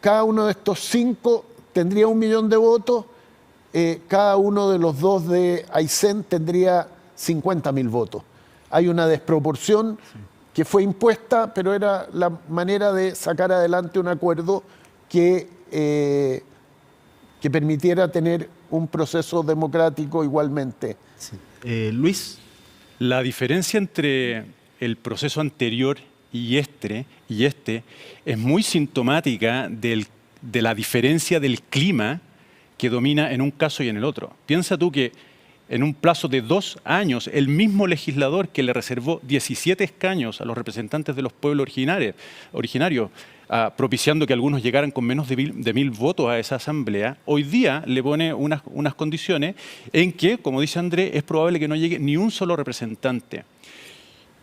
B: cada uno de estos 5 tendría 1 millón de votos, cada uno de los 2 de Aysén tendría 50.000 votos. Hay una desproporción que fue impuesta, pero era la manera de sacar adelante un acuerdo que permitiera tener un proceso democrático igualmente.
A: Sí. Luis.
E: La diferencia entre el proceso anterior y este es muy sintomática de la diferencia del clima que domina en un caso y en el otro. Piensa tú que en un plazo de 2 años, el mismo legislador que le reservó 17 escaños a los representantes de los pueblos originarios, propiciando que algunos llegaran con menos de 1.000 votos a esa asamblea, hoy día le pone unas condiciones en que, como dice Andrés, es probable que no llegue ni un solo representante.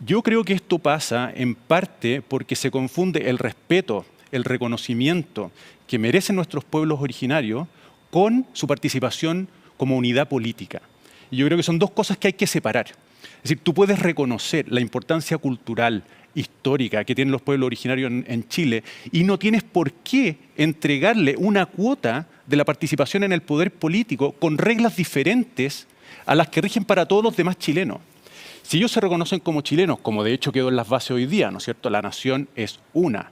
E: Yo creo que esto pasa en parte porque se confunde el respeto, el reconocimiento que merecen nuestros pueblos originarios con su participación como unidad política. Y yo creo que son 2 cosas que hay que separar. Es decir, tú puedes reconocer la importancia cultural, histórica que tienen los pueblos originarios en Chile y no tienes por qué entregarle una cuota de la participación en el poder político con reglas diferentes a las que rigen para todos los demás chilenos. Si ellos se reconocen como chilenos, como de hecho quedó en las bases hoy día, ¿no es cierto? La nación es una.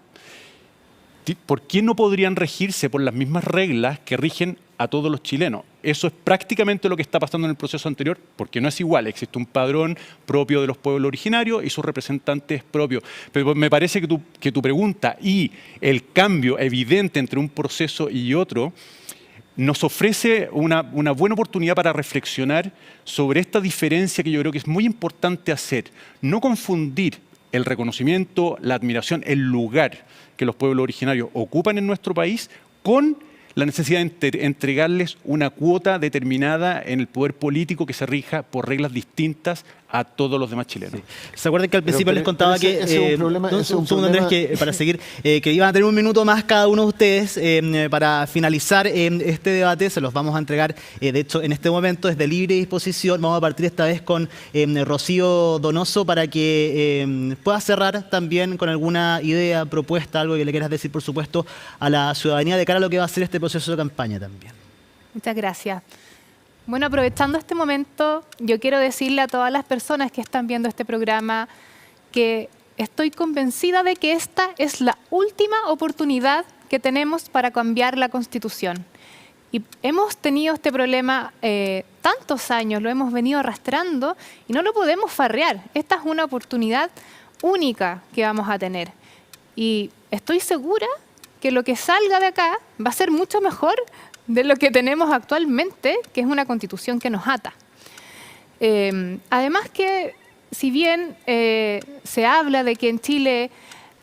E: ¿Por qué no podrían regirse por las mismas reglas que rigen a todos los chilenos? Eso es prácticamente lo que está pasando en el proceso anterior, porque no es igual. Existe un padrón propio de los pueblos originarios y sus representantes propios. Pero me parece que tu pregunta y el cambio evidente entre un proceso y otro nos ofrece una buena oportunidad para reflexionar sobre esta diferencia que yo creo que es muy importante hacer. No confundir el reconocimiento, la admiración, el lugar que los pueblos originarios ocupan en nuestro país con la necesidad de entregarles una cuota determinada en el poder político que se rija por reglas distintas a todos los demás chilenos.
A: Sí. ¿Se acuerdan que al principio les contaba
B: ese es un problema, ese es un
A: Andrés,
B: problema.
A: que para seguir, que iban a tener un minuto más cada uno de ustedes para finalizar este debate? Se los vamos a entregar, de hecho, en este momento es de libre disposición. Vamos a partir esta vez con Rocío Donoso para que pueda cerrar también con alguna idea, propuesta, algo que le quieras decir, por supuesto, a la ciudadanía de cara a lo que va a ser este proceso de campaña también.
D: Muchas gracias. Bueno, aprovechando este momento, yo quiero decirle a todas las personas que están viendo este programa que estoy convencida de que esta es la última oportunidad que tenemos para cambiar la Constitución. Y hemos tenido este problema tantos años, lo hemos venido arrastrando y no lo podemos farrear. Esta es una oportunidad única que vamos a tener. Y estoy segura que lo que salga de acá va a ser mucho mejor de lo que tenemos actualmente, que es una constitución que nos ata. Además que, si bien se habla de que en Chile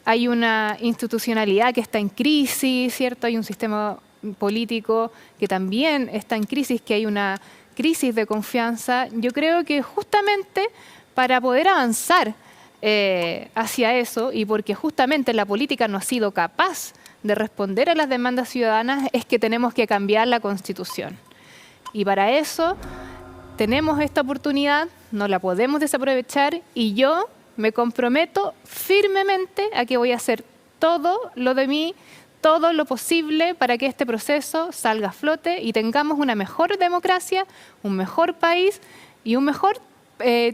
D: hay una institucionalidad que está en crisis, ¿cierto? Hay un sistema político que también está en crisis, que hay una crisis de confianza, yo creo que justamente para poder avanzar hacia eso, y porque justamente la política no ha sido capaz de responder a las demandas ciudadanas, es que tenemos que cambiar la Constitución. Y para eso tenemos esta oportunidad, no la podemos desaprovechar, y yo me comprometo firmemente a que voy a hacer todo lo de mí, todo lo posible para que este proceso salga a flote y tengamos una mejor democracia, un mejor país y un mejor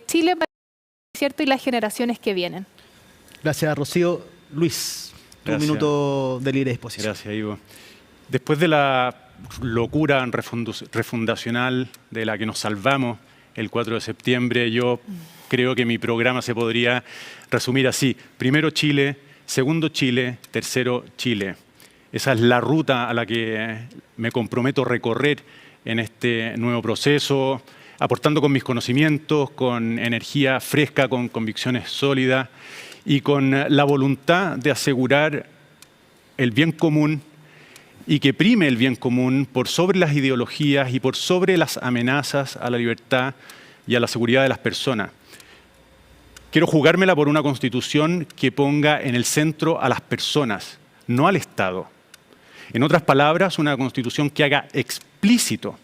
D: Chile para el ¿cierto? Y las generaciones que vienen.
A: Gracias, Rocío. Luis. Un minuto de libre disposición.
E: Gracias, Ivo. Después de la locura refundacional de la que nos salvamos el 4 de septiembre, yo creo que mi programa se podría resumir así. Primero Chile, segundo Chile, tercero Chile. Esa es la ruta a la que me comprometo a recorrer en este nuevo proceso, aportando con mis conocimientos, con energía fresca, con convicciones sólidas, y con la voluntad de asegurar el bien común y que prime el bien común por sobre las ideologías y por sobre las amenazas a la libertad y a la seguridad de las personas. Quiero jugármela por una constitución que ponga en el centro a las personas, no al Estado. En otras palabras, una constitución que haga explícito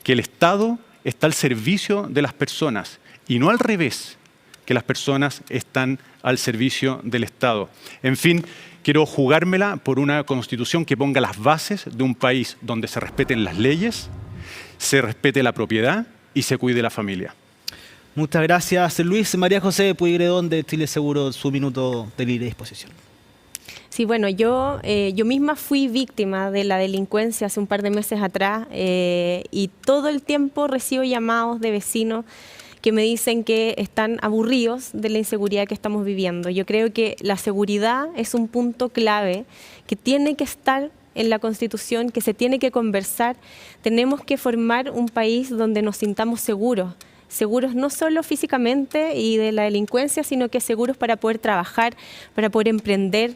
E: que el Estado está al servicio de las personas y no al revés, que las personas están al servicio del Estado. En fin, quiero jugármela por una constitución que ponga las bases de un país donde se respeten las leyes, se respete la propiedad y se cuide la familia.
A: Muchas gracias, Luis. María José Pueyrredón de Chile Seguro, su minuto de libre disposición.
C: Sí, bueno, yo misma fui víctima de la delincuencia hace un par de meses atrás y todo el tiempo recibo llamados de vecinos que me dicen que están aburridos de la inseguridad que estamos viviendo. Yo creo que la seguridad es un punto clave que tiene que estar en la Constitución, que se tiene que conversar. Tenemos que formar un país donde nos sintamos seguros. Seguros no solo físicamente y de la delincuencia, sino que seguros para poder trabajar, para poder emprender,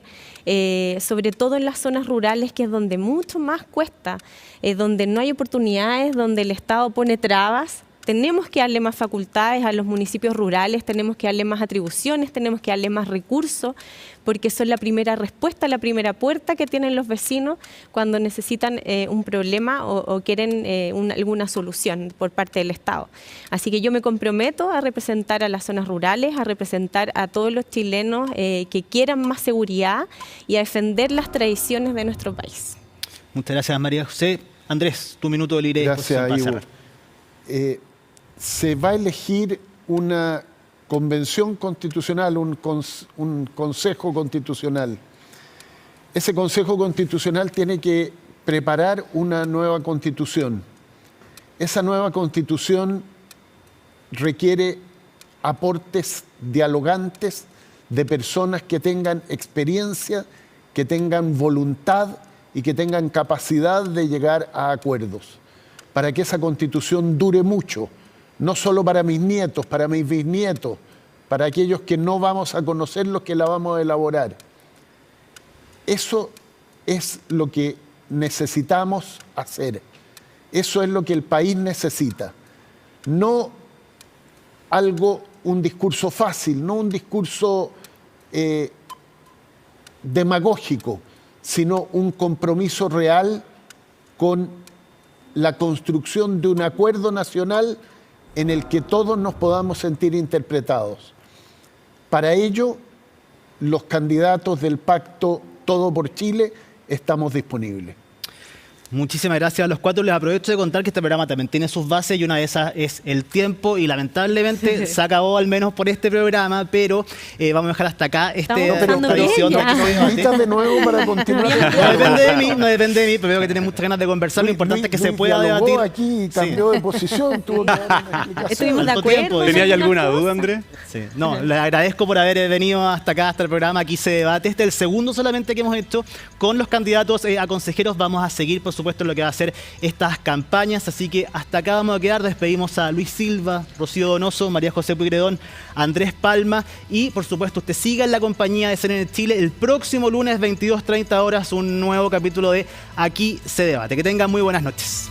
C: sobre todo en las zonas rurales, que es donde mucho más cuesta, donde no hay oportunidades, donde el Estado pone trabas. Tenemos que darle más facultades a los municipios rurales, tenemos que darle más atribuciones, tenemos que darle más recursos, porque son la primera respuesta, la primera puerta que tienen los vecinos cuando necesitan un problema o quieren alguna solución por parte del Estado. Así que yo me comprometo a representar a las zonas rurales, a representar a todos los chilenos que quieran más seguridad y a defender las tradiciones de nuestro país.
A: Muchas gracias, María José. Andrés, tu minuto de libre disposición para cerrar.
B: Se va a elegir una convención constitucional, un consejo constitucional. Ese consejo constitucional tiene que preparar una nueva constitución. Esa nueva constitución requiere aportes dialogantes de personas que tengan experiencia, que tengan voluntad y que tengan capacidad de llegar a acuerdos, para que esa constitución dure mucho. No solo para mis nietos, para mis bisnietos, para aquellos que no vamos a conocer, los que la vamos a elaborar. Eso es lo que necesitamos hacer. Eso es lo que el país necesita. No un discurso fácil, no un discurso demagógico, sino un compromiso real con la construcción de un acuerdo nacional en el que todos nos podamos sentir interpretados. Para ello, los candidatos del pacto Todo por Chile estamos disponibles.
A: Muchísimas gracias a los cuatro. Les aprovecho de contar que este programa también tiene sus bases y una de esas es el tiempo y lamentablemente se acabó al menos por este programa, pero vamos a dejar hasta acá esta edición de Aquí se Debate.
B: ¿Invitas de nuevo para continuar?
A: No depende de mí, pero veo que tienen muchas ganas de conversar. Lo importante es que se pueda debatir.
B: Aquí cambió de posición, tuvo que dar una explicación.
C: Estuvimos de acuerdo.
E: ¿Tenía alguna duda, Andrés?
A: Sí. No, les agradezco por haber venido hasta acá, hasta el programa Aquí se Debate. Este es el segundo solamente que hemos hecho con los candidatos a consejeros. Vamos a seguir, por supuesto, lo que va a ser estas campañas. Así que hasta acá vamos a quedar. Despedimos a Luis Silva, Rocío Donoso, María José Pueyrredón, Andrés Palma y, por supuesto, usted siga en la compañía de CNN Chile. El próximo lunes, 22:30 horas, un nuevo capítulo de Aquí se Debate. Que tengan muy buenas noches.